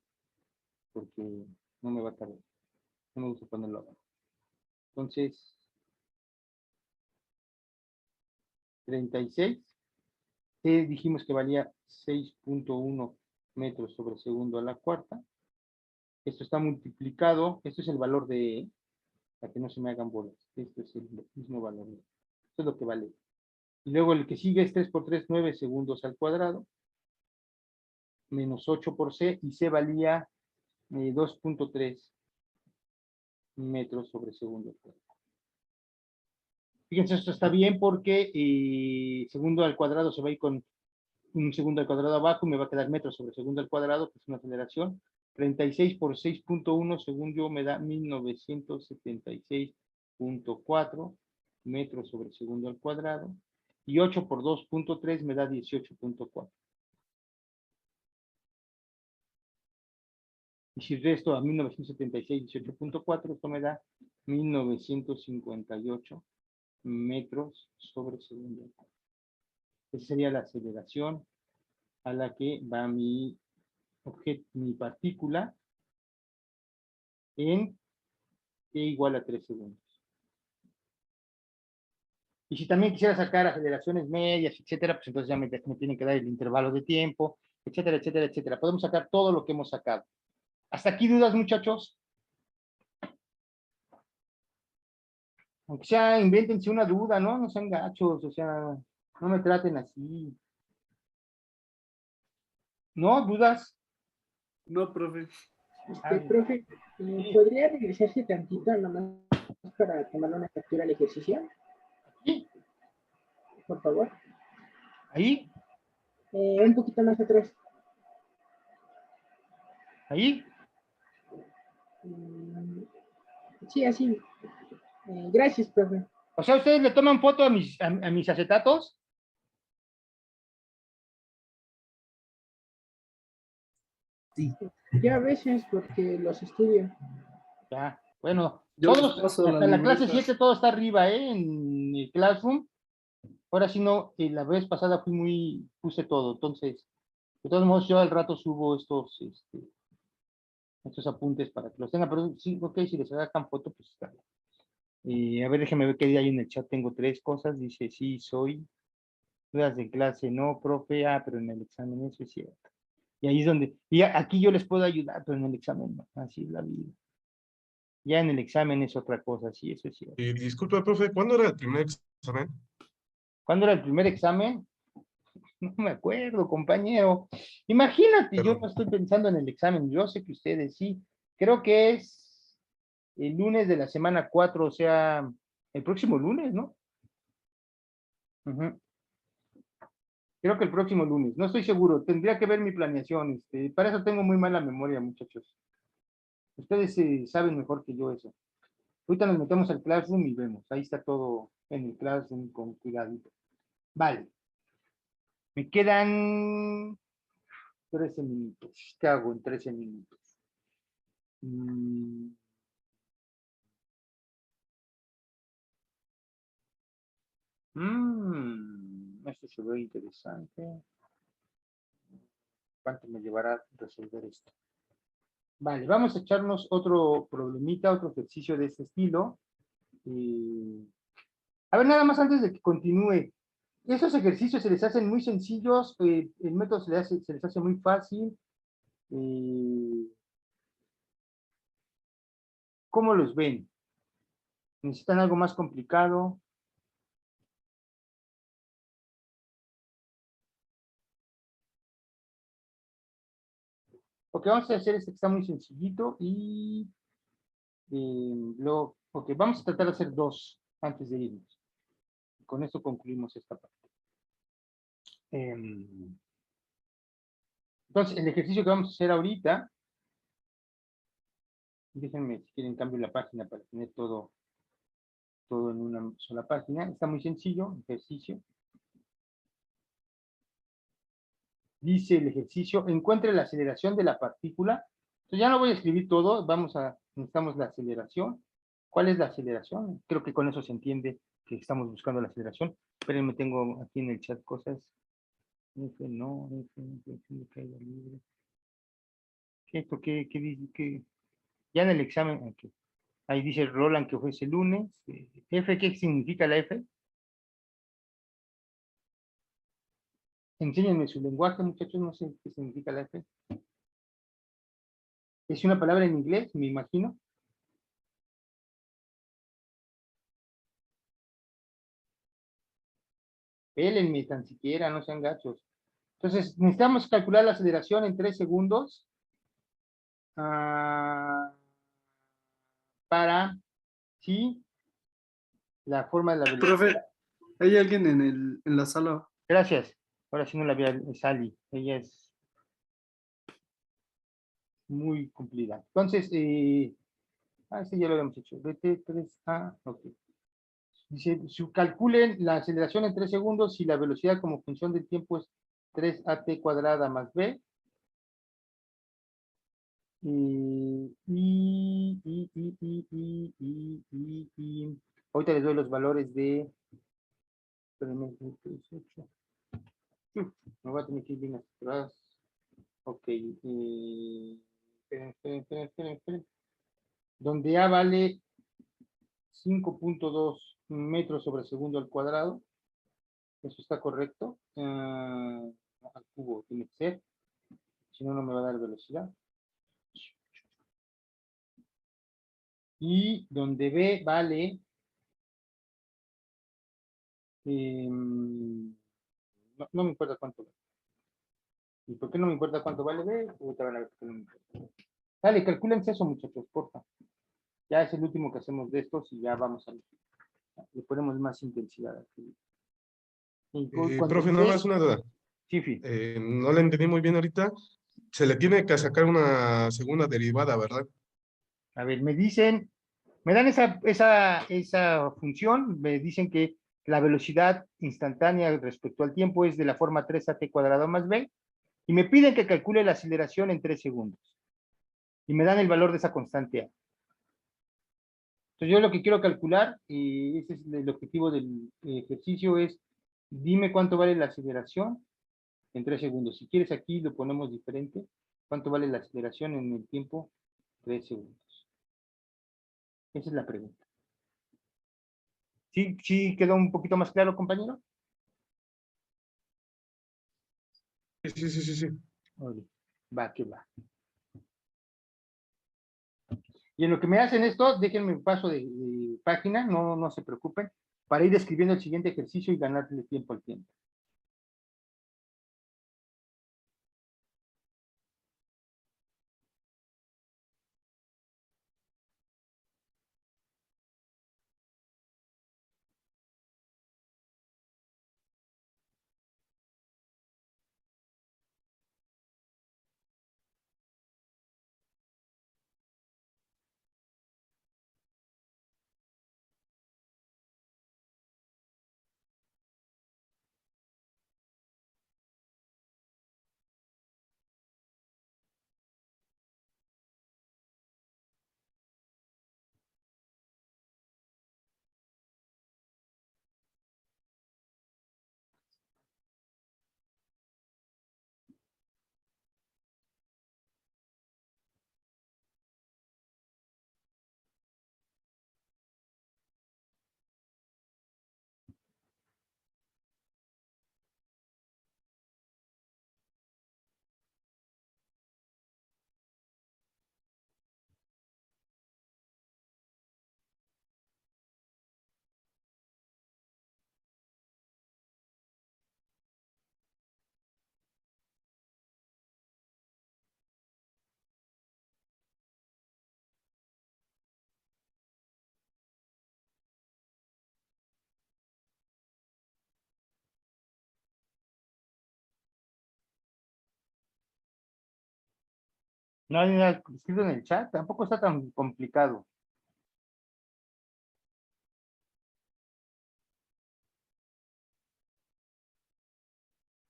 porque no me va a tardar. No me gusta ponerlo abajo. Entonces, 36. Dijimos que valía 6.1 metros sobre segundo a la cuarta. Esto está multiplicado. Esto es el valor de E, para que no se me hagan bolas. Esto es el mismo valor. Esto es lo que vale. Y luego el que sigue es 3 por 3, 9 segundos al cuadrado. Menos 8 por C. Y C valía 2.3 metros sobre segundo al cuadrado. Fíjense, esto está bien porque segundo al cuadrado se va a ir con un segundo al cuadrado abajo, me va a quedar metros sobre segundo al cuadrado, que es una aceleración. 36 por 6.1, según yo, me da 1976.4 metros sobre segundo al cuadrado. Y 8 por 2.3 me da 18.4. Y si resto a 1976, 18.4, esto me da 1958 metros sobre segundo al cuadrado. Esa sería la aceleración a la que va mi partícula en t igual a 3 segundos. Y si también quisiera sacar aceleraciones medias, etcétera, pues entonces ya me tienen que dar el intervalo de tiempo, etcétera, etcétera, etcétera. Podemos sacar todo lo que hemos sacado. ¿Hasta aquí dudas, muchachos? Aunque sea, invéntense una duda, ¿no? No sean gachos, o sea, no me traten así. ¿No? ¿Dudas? No, profe. Profe, ¿podría regresarse tantito nomás para tomar una captura al ejercicio? ¿Sí? Por favor. ¿Ahí? Un poquito más atrás. ¿Ahí? Sí, así. Gracias, profe. O sea, ¿ustedes le toman foto a mis acetatos? Sí. Ya a veces porque los estudio. Ya, bueno, Yo les todos, paso hasta la clase libreta. 7 todo está arriba, en el Classroom. Ahora sí no, la vez pasada puse todo, entonces, de todos modos yo al rato subo estos apuntes para que los tengan, pero sí, ok, si les sacan foto, pues está bien. A ver, déjenme ver qué día hay en el chat, tengo 3 cosas, dice, sí, soy, dudas de clase, no, profe, pero en el examen eso es cierto. Y ahí es donde, y aquí yo les puedo ayudar, pero en el examen no, así es la vida. Ya en el examen es otra cosa, sí, eso es cierto. Y disculpa, profe, ¿cuándo era el primer examen? ¿Cuándo era el primer examen? No me acuerdo, compañero. Imagínate, yo Perdón. no estoy pensando en el examen, yo sé que ustedes sí. Creo que es el lunes de la semana 4, o sea, el próximo lunes, ¿no? Creo que el próximo lunes, no estoy seguro, tendría que ver mi planeación. Para eso tengo muy mala memoria, muchachos. Ustedes saben mejor que yo eso. Ahorita nos metemos al Classroom y vemos. Ahí está todo en el Classroom con cuidadito. Vale. Me quedan 13 minutos. ¿Qué hago en 13 minutos? Mm, esto se ve interesante. ¿Cuánto me llevará resolver esto? Vale, vamos a echarnos otro problemita, otro ejercicio de este estilo. A ver, nada más antes de que continúe. Estos ejercicios se les hacen muy sencillos, el método se les hace muy fácil. ¿Cómo los ven? ¿Necesitan algo más complicado? Lo que vamos a hacer es que está muy sencillito y ok, vamos a tratar de hacer dos antes de irnos. Con esto concluimos esta parte. Entonces, el ejercicio que vamos a hacer ahorita, déjenme si quieren cambio la página para tener todo en una sola página. Está muy sencillo, ejercicio. Dice el ejercicio, encuentre la aceleración de la partícula. Entonces ya no voy a escribir todo, necesitamos la aceleración. ¿Cuál es la aceleración? Creo que con eso se entiende que estamos buscando la aceleración. Espérenme, tengo aquí en el chat cosas. F no, F caída libre. ¿Esto qué dice? Ya en el examen, aquí. Ahí dice Roland que fue ese lunes. F, ¿qué significa la F? Enséñenme su lenguaje, muchachos, no sé qué significa la F. Es una palabra en inglés, me imagino. Pélenme tan siquiera, no sean gachos. Entonces, necesitamos calcular la aceleración en 3 segundos para, ¿sí? La forma de la velocidad. Profe, ¿hay alguien en la sala? Gracias. Ahora sí no la vi, Sally. Ella es muy cumplida. Entonces, sí, ya lo habíamos hecho. BT3A, ok. Dice, calculen la aceleración en 3 segundos si la velocidad como función del tiempo es 3at cuadrada más b. Ahorita les doy los valores de... Espérenme, 18. Me voy a tener que ir bien atrás. Ok. Esperen. Donde A vale 5.2 metros sobre segundo al cuadrado. Eso está correcto. Al cubo tiene que ser. Si no, no me va a dar velocidad. Y donde B vale... no me importa cuánto vale. ¿Y por qué no me importa cuánto vale B? Ahorita van a ver por qué no me importa. Dale, calcúlense eso, muchachos, porfa. Ya es el último que hacemos de estos y ya vamos a... Le ponemos más intensidad aquí. Profe, nada más una duda. Sí, Fi. No le entendí muy bien ahorita. Se le tiene que sacar una segunda derivada, ¿verdad? A ver, me dan esa función, me dicen que la velocidad instantánea respecto al tiempo es de la forma 3at cuadrado más b, y me piden que calcule la aceleración en 3 segundos. Y me dan el valor de esa constante a. Entonces yo lo que quiero calcular, y ese es el objetivo del ejercicio, es dime cuánto vale la aceleración en 3 segundos. Si quieres aquí lo ponemos diferente. ¿Cuánto vale la aceleración en el tiempo? 3 segundos. Esa es la pregunta. ¿Sí quedó un poquito más claro, compañero? Sí. Oye, va, que va. Y en lo que me hacen esto, déjenme un paso de página, no se preocupen, para ir escribiendo el siguiente ejercicio y ganarle tiempo al tiempo. No hay nada escrito en el chat, tampoco está tan complicado.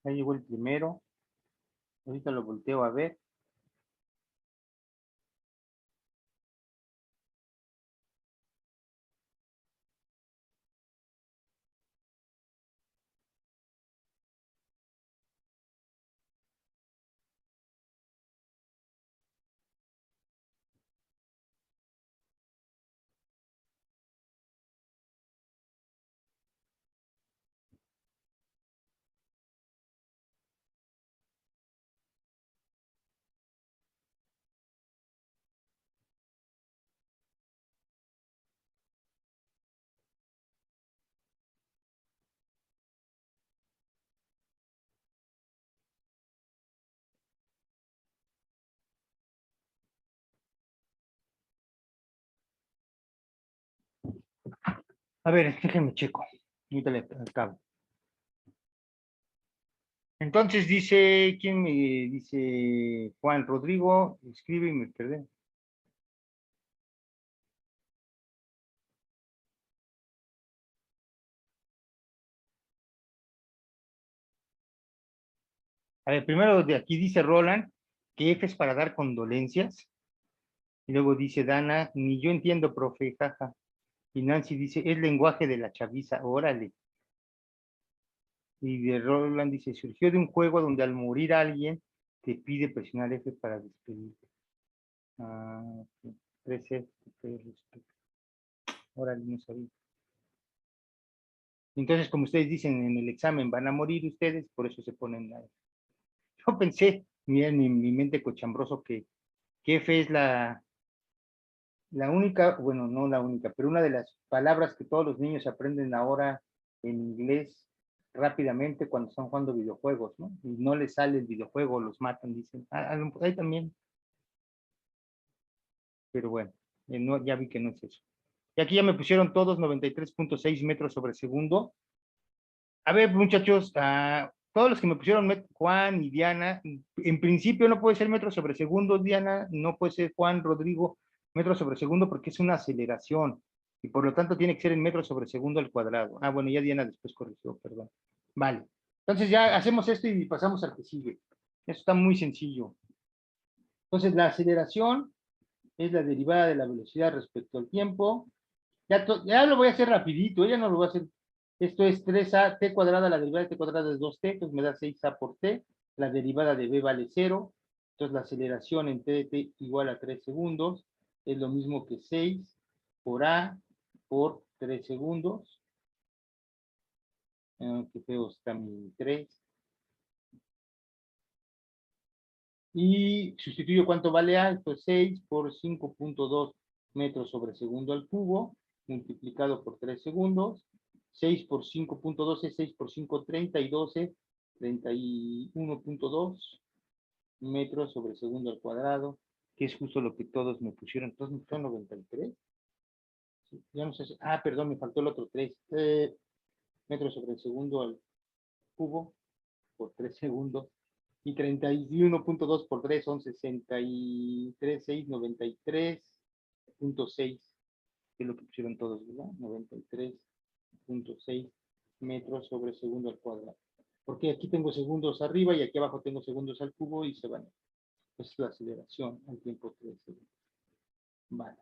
Ahí llegó el primero. Ahorita lo volteo a ver. A ver, déjenme checo. Ahorita le acabo. Entonces dice, ¿quién me dice? Juan Rodrigo, escribe y me perdí. A ver, primero de aquí dice Roland que F es para dar condolencias. Y luego dice Dana, ni yo entiendo, profe, jaja. Y Nancy dice, es lenguaje de la chaviza, órale. Y de Roland dice, surgió de un juego donde al morir alguien te pide presionar F para despedirte. Ah, 13, órale, no sabía. Entonces, como ustedes dicen en el examen, van a morir ustedes, por eso se ponen la... Yo pensé, miren mi mente cochambroso, que F es la única, bueno, no la única, pero una de las palabras que todos los niños aprenden ahora en inglés rápidamente cuando están jugando videojuegos, ¿no? Y no les sale el videojuego, los matan, dicen, ahí también. Pero bueno, no, ya vi que no es eso. Y aquí ya me pusieron todos 93.6 metros sobre segundo. A ver, muchachos, todos los que me pusieron, Juan y Diana, en principio no puede ser metros sobre segundo, Diana, no puede ser Juan, Rodrigo, metros sobre segundo, porque es una aceleración, y por lo tanto tiene que ser en metros sobre segundo al cuadrado. Bueno, ya Diana después corrigió, perdón. Vale, entonces ya hacemos esto y pasamos al que sigue. Eso está muy sencillo. Entonces la aceleración es la derivada de la velocidad respecto al tiempo. Ya lo voy a hacer rapidito, ya no lo voy a hacer. Esto es 3a, t cuadrada, la derivada de t cuadrada es 2t, pues me da 6a por t, la derivada de b vale 0, entonces la aceleración en t de t igual a 3 segundos, es lo mismo que 6 por a por 3 segundos. Qué feo está mi 3. Y sustituyo cuánto vale a, esto es 6 por 5.2 metros sobre segundo al cubo, multiplicado por 3 segundos. 6 por 5.12, 6 por 5, 30 y 12, 31.2 metros sobre segundo al cuadrado, que es justo lo que todos me pusieron. Entonces me pusieron 93. Sí, ya no sé si, perdón, me faltó el otro 3. Metros sobre segundo al cubo por 3 segundos. Y 31.2 por 3 son 63.693.6, que es lo que pusieron todos, ¿verdad? 93.6 metros sobre segundo al cuadrado. Porque aquí tengo segundos arriba y aquí abajo tengo segundos al cubo y se van. Esa es la aceleración al tiempo 3 segundos. Vale.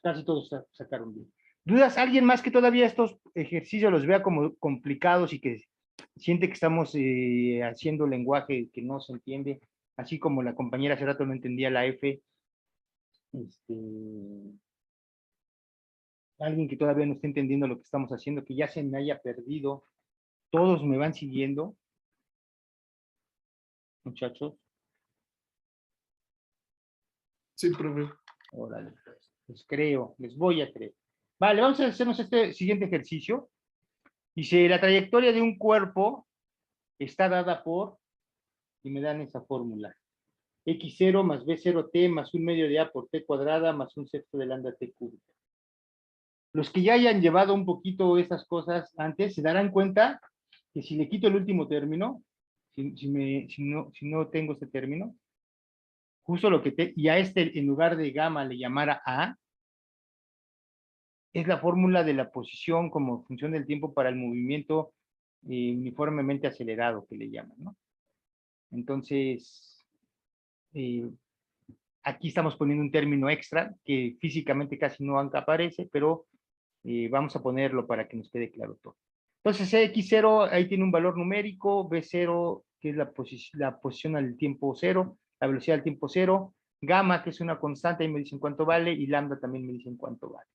Casi todos sacaron bien. ¿Dudas? ¿Alguien más que todavía estos ejercicios los vea como complicados y que siente que estamos haciendo lenguaje que no se entiende? Así como la compañera hace rato no entendía la F. Alguien que todavía no esté entendiendo lo que estamos haciendo, que ya se me haya perdido. Todos me van siguiendo. Muchachos. Sí, profe. Órale, pues, les creo, les voy a creer. Vale, vamos a hacernos este siguiente ejercicio. Dice, la trayectoria de un cuerpo está dada por, y me dan esa fórmula, x0 más b0t más un medio de a por t cuadrada más un sexto de lambda t cúbica. Los que ya hayan llevado un poquito esas cosas antes, se darán cuenta que si le quito el último término, si no tengo este término, justo lo que y a este en lugar de gamma le llamara A, es la fórmula de la posición como función del tiempo para el movimiento uniformemente acelerado que le llaman, ¿no? Entonces, aquí estamos poniendo un término extra que físicamente casi no aparece, pero vamos a ponerlo para que nos quede claro todo. Entonces, X0 ahí tiene un valor numérico, B0 que es la posición al tiempo cero, la velocidad al tiempo cero, gamma que es una constante, ahí me dicen cuánto vale, y lambda también me dicen cuánto vale.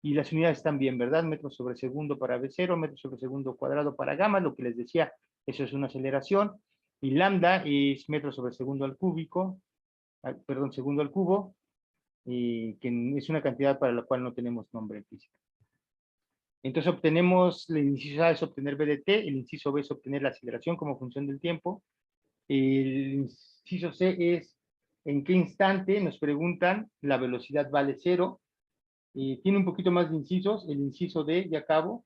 Y las unidades están bien, ¿verdad? Metros sobre segundo para B0, metros sobre segundo cuadrado para gamma, lo que les decía, eso es una aceleración, y lambda es metros sobre segundo al cúbico, perdón, segundo al cubo, que es una cantidad para la cual no tenemos nombre en física. Entonces obtenemos, el inciso A es obtener B de t, el inciso B es obtener la aceleración como función del tiempo, el inciso C es en qué instante nos preguntan, la velocidad vale 0, tiene un poquito más de incisos, el inciso D, ya acabo,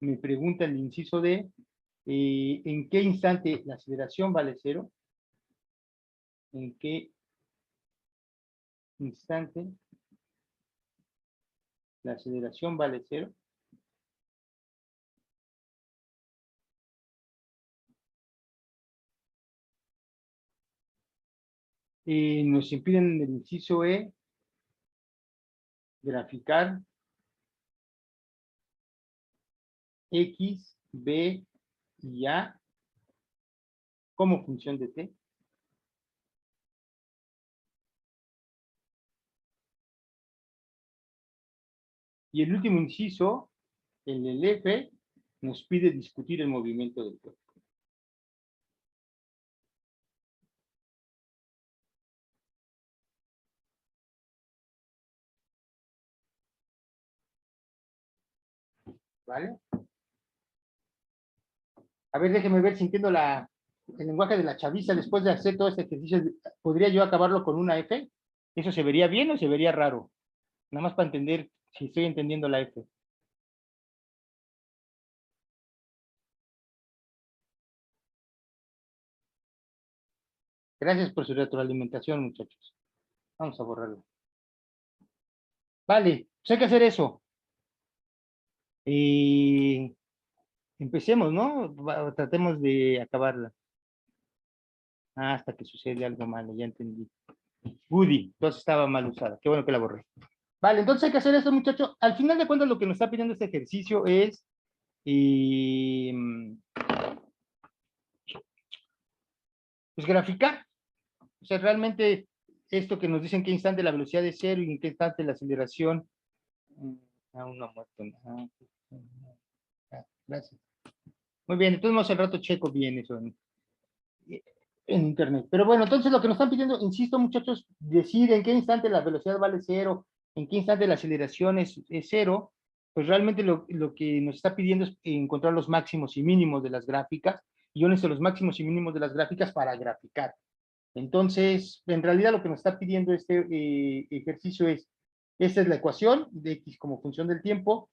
me pregunta el inciso D, en qué instante la aceleración vale 0, en qué instante la aceleración vale 0. Nos impiden en el inciso E graficar X, B y A como función de t. Y el último inciso, en el F, nos pide discutir el movimiento del cuerpo. ¿Vale? A ver, déjeme ver, sintiendo el lenguaje de la chaviza, después de hacer todo este ejercicio, ¿podría yo acabarlo con una F? ¿Eso se vería bien o se vería raro? Nada más para entender si estoy entendiendo la F. Gracias por su retroalimentación, muchachos. Vamos a borrarlo. Vale, pues hay que hacer eso. Empecemos, ¿no? Tratemos de acabarla. Hasta que sucede algo malo, ya entendí. Woody, entonces estaba mal usada. Qué bueno que la borré. Vale, entonces hay que hacer esto, muchachos. Al final de cuentas, lo que nos está pidiendo este ejercicio es pues graficar. O sea, realmente esto que nos dicen qué instante la velocidad es 0 y en qué instante la aceleración. Aún no ha muerto. Gracias. Muy bien, entonces al rato checo bien eso en internet. Pero bueno, entonces lo que nos están pidiendo, insisto, muchachos, decir en qué instante la velocidad vale 0, en qué instante la aceleración es 0, pues realmente lo que nos está pidiendo es encontrar los máximos y mínimos de las gráficas, y yo necesito los máximos y mínimos de las gráficas para graficar. Entonces, en realidad lo que nos está pidiendo este ejercicio es, esta es la ecuación de X como función del tiempo,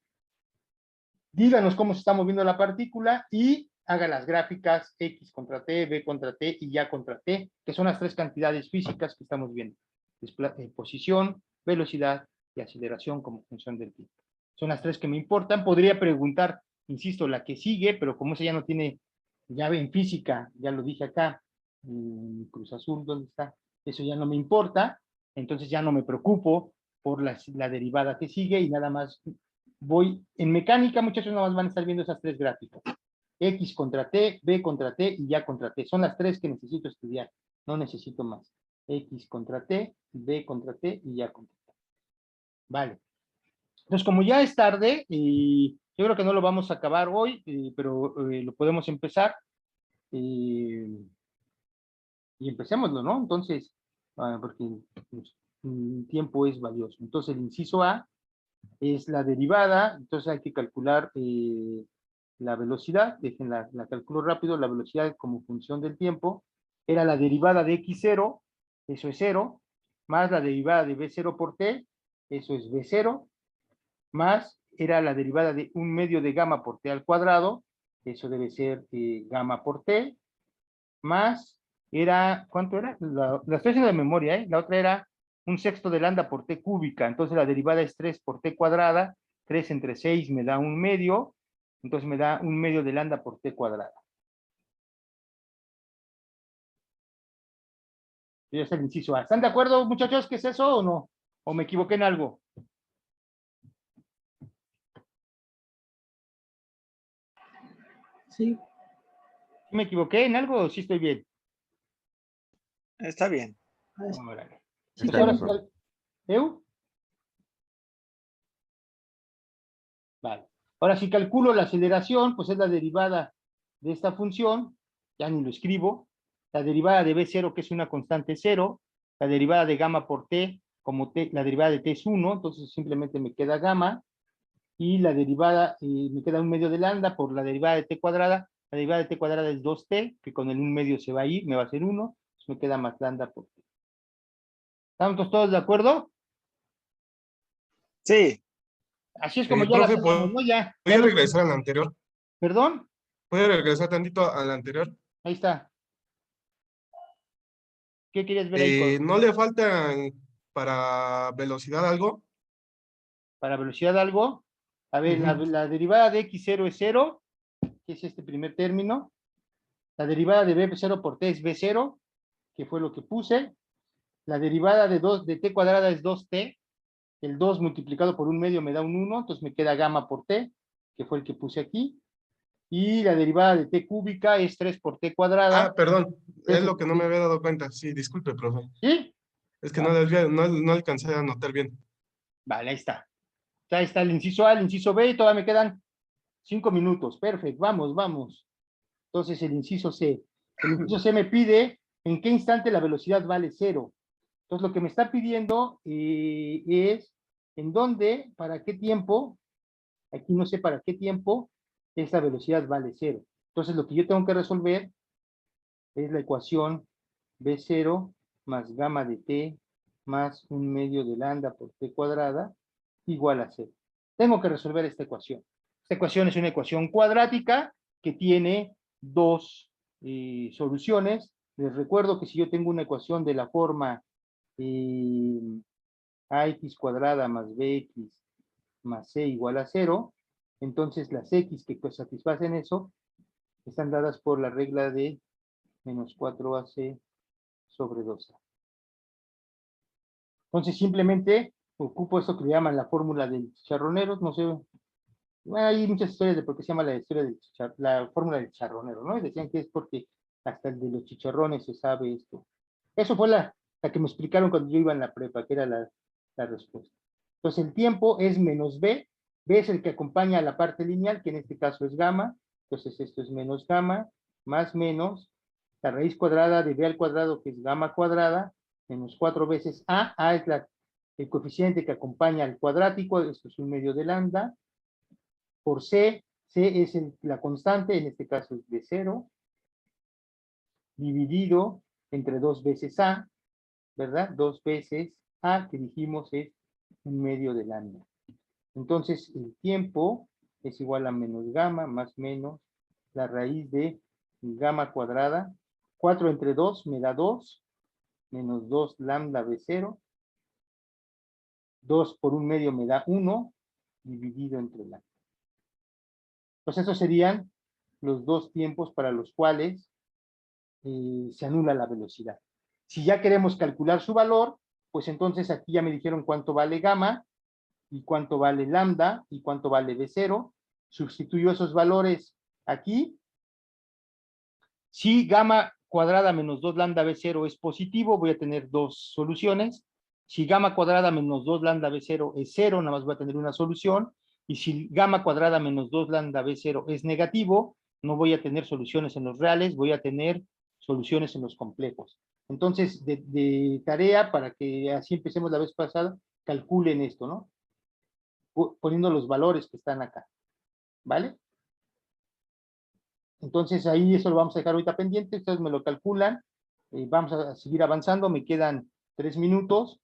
díganos cómo se está moviendo la partícula y haga las gráficas X contra T, B contra T y Y contra T, que son las tres cantidades físicas que estamos viendo. Posición, velocidad y aceleración como función del tiempo. Son las tres que me importan. Podría preguntar, insisto, la que sigue, pero como esa ya no tiene llave en física, ya lo dije acá, Cruz Azul, ¿dónde está? Eso ya no me importa, entonces ya no me preocupo por la derivada que sigue y nada más voy, en mecánica, muchachos, nada más van a estar viendo esas tres gráficas. X contra T, B contra T y Y contra T. Son las tres que necesito estudiar. No necesito más. X contra T, B contra T y Y contra T. Vale. Entonces, como ya es tarde, yo creo que no lo vamos a acabar hoy, pero lo podemos empezar. Y empecémoslo, ¿no? Entonces, porque el tiempo es valioso. Entonces, el inciso A es la derivada, entonces hay que calcular la velocidad, dejen la calculo rápido, la velocidad como función del tiempo, era la derivada de x0, eso es 0, más la derivada de b0 por t, eso es b0, más era la derivada de 1/2 de gamma por t al cuadrado, eso debe ser gamma por t, más era, ¿cuánto era? La estoy haciendo de memoria, ¿eh? La otra era 1/6 de lambda por t cúbica, entonces la derivada es 3 por t cuadrada, 3 entre 6 me da 1/2, entonces me da 1/2 de lambda por t cuadrada. Y es el inciso A. ¿Están de acuerdo, muchachos, qué es eso o no? ¿O me equivoqué en algo? Sí, ¿Me equivoqué en algo o sí estoy bien? Está bien. Órale. sí, Entonces, ahora está sí, ¿Eu? Vale. Ahora si calculo la aceleración, pues es la derivada de esta función, ya ni lo escribo, la derivada de B0, que es una constante 0, la derivada de gamma por t, como t, la derivada de t es 1, entonces simplemente me queda gamma, y la derivada, me queda 1/2 de lambda por la derivada de t cuadrada, la derivada de t cuadrada es 2t, que con el 1/2 se va a ir, me va a ser 1, entonces me queda más lambda por t. ¿Estamos todos de acuerdo? Sí, Así es como ya las Profe, hacemos, ¿no? Ya ¿puede no- regresar al anterior? ¿Perdón? ¿Puede regresar tantito al anterior? Ahí está. ¿Qué quieres ver ahí ¿No le faltan para velocidad algo? para velocidad algo? A ver, Ujú. la derivada de x0 es 0, que es este primer término. La derivada de b0 por t es b0, que fue lo que puse. La derivada de t cuadrada es 2t. El 2 multiplicado por 1/2 me da un 1, entonces me queda gamma por t, que fue el que puse aquí. Y la derivada de t cúbica es 3 por t cuadrada. Ah, perdón, es 3 lo que no me había dado cuenta. Sí, disculpe, profe. ¿Sí? Es que no alcancé a anotar bien. Vale, ahí está. Ya está el inciso A, el inciso B, y todavía me quedan 5 minutos. Perfecto, vamos, vamos. Entonces el inciso C. El inciso C me pide en qué instante la velocidad vale 0. Entonces lo que me está pidiendo es en dónde, para qué tiempo, aquí no sé para qué tiempo, esta velocidad vale 0. Entonces lo que yo tengo que resolver es la ecuación B0 más gamma de t más 1/2 de lambda por t cuadrada igual a 0. Tengo que resolver esta ecuación. Esta ecuación es una ecuación cuadrática que tiene dos soluciones. Les recuerdo que si yo tengo una ecuación de la forma ax cuadrada más bx más c igual a 0, entonces las x que satisfacen eso están dadas por la regla de menos 4ac sobre 2a. Entonces simplemente ocupo esto que le llaman la fórmula del chicharronero, no sé, bueno, hay muchas historias de por qué se llama la historia del la fórmula del chicharronero, ¿no? Y decían que es porque hasta el de los chicharrones se sabe esto. Eso fue la que me explicaron cuando yo iba en la prepa, que era la respuesta. Entonces el tiempo es menos b, b es el que acompaña a la parte lineal, que en este caso es gamma, entonces esto es menos gamma, más menos, la raíz cuadrada de b al cuadrado, que es gamma cuadrada, menos 4 veces a es el coeficiente que acompaña al cuadrático, esto es 1/2 de lambda, por c, c es la constante, en este caso es de 0, dividido entre 2 veces a, ¿verdad? 2 veces a, que dijimos es 1/2 de lambda. Entonces, el tiempo es igual a menos gamma más menos la raíz de gamma cuadrada. 4 entre 2 me da 2, menos 2 lambda B0. 2 por 1/2 me da 1, dividido entre lambda. Entonces, esos serían los dos tiempos para los cuales se anula la velocidad. Si ya queremos calcular su valor, pues entonces aquí ya me dijeron cuánto vale gamma, y cuánto vale lambda, y cuánto vale B0. Sustituyo esos valores aquí. Si gamma cuadrada menos 2 lambda B0 es positivo, voy a tener dos soluciones. Si gamma cuadrada menos 2 lambda B0 es 0, nada más voy a tener una solución. Y si gamma cuadrada menos 2 lambda B0 es negativo, no voy a tener soluciones en los reales, voy a tener soluciones en los complejos. Entonces, de tarea, para que así empecemos la vez pasada, calculen esto, ¿no? Poniendo los valores que están acá, ¿vale? Entonces ahí eso lo vamos a dejar ahorita pendiente, ustedes me lo calculan, vamos a seguir avanzando, me quedan 3 minutos.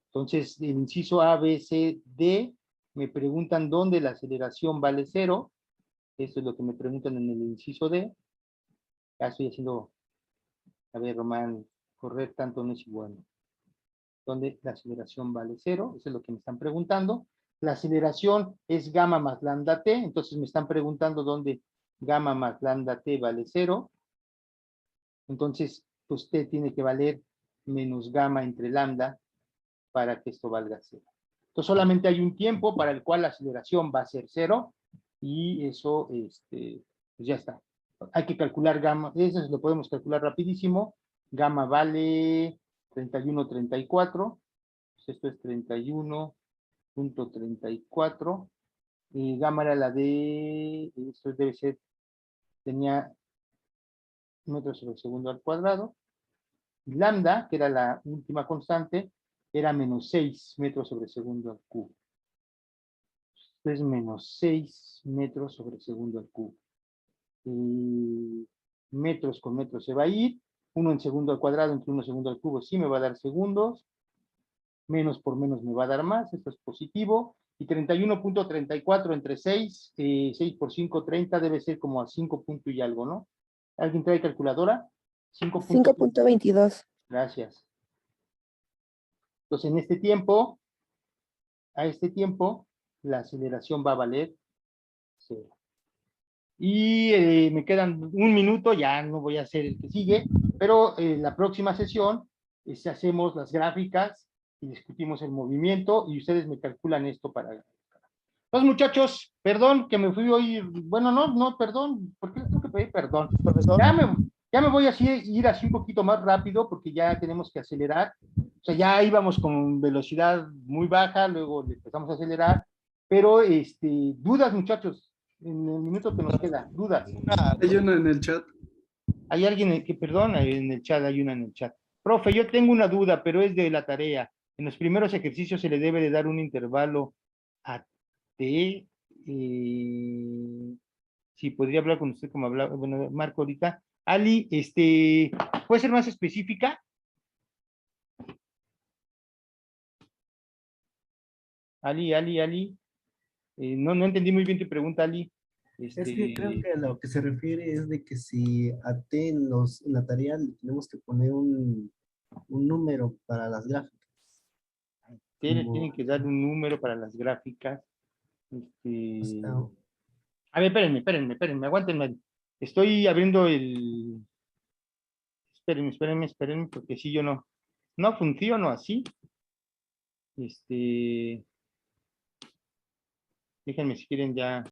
Entonces el inciso A, B, C, D, me preguntan dónde la aceleración vale 0, esto es lo que me preguntan en el inciso D, ya estoy haciendo A ver, Román, correr tanto no es igual. Donde la aceleración vale 0, eso es lo que me están preguntando. La aceleración es gamma más lambda t, entonces me están preguntando dónde gamma más lambda t vale 0. Entonces, pues t tiene que valer menos gamma entre lambda para que esto valga 0. Entonces, solamente hay un tiempo para el cual la aceleración va a ser 0 y eso, pues ya está. Hay que calcular gamma, eso lo podemos calcular rapidísimo. Gamma vale 31.34, pues esto es 31.34. Gamma era la de, esto debe ser, tenía metros sobre segundo al cuadrado. Lambda, que era la última constante, era menos 6 metros sobre segundo al cubo. Esto es menos 6 metros sobre segundo al cubo. Metros con metros se va a ir. 1 en segundo al cuadrado entre 1 segundo al cubo sí me va a dar segundos. Menos por menos me va a dar más. Esto es positivo. Y 31.34 entre 6. 6 por 5, 30. Debe ser como a 5 puntos y algo, ¿no? ¿Alguien trae calculadora? 5.22. Gracias. Entonces, en este tiempo, a este tiempo, la aceleración va a valer 0. Y me quedan un minuto, ya no voy a hacer el que sigue, pero la próxima sesión hacemos las gráficas y discutimos el movimiento y ustedes me calculan esto para... Entonces, muchachos, perdón que me fui hoy, bueno, no, perdón, ¿por qué les tengo que pedir perdón? Profesor. Ya me voy a ir así un poquito más rápido porque ya tenemos que acelerar. O sea, ya íbamos con velocidad muy baja, luego le empezamos a acelerar, pero dudas, muchachos, en el minuto que nos queda, dudas. Hay una en el chat. Hay alguien que, perdón, en el chat, hay una en el chat. Profe, yo tengo una duda, pero es de la tarea. En los primeros ejercicios se le debe de dar un intervalo a T. Si podría hablar con usted como hablaba, bueno, Marco ahorita. Ali, ¿puede ser más específica? Ali. No entendí muy bien tu pregunta, Ali. Es que creo que a lo que se refiere es de que si a T en la tarea le tenemos que poner un número para las gráficas. T le tienen que dar un número para las gráficas. A ver, espérenme, aguántenme. Estoy abriendo el... Espérenme, porque si yo no funciono así. Déjenme si quieren ya.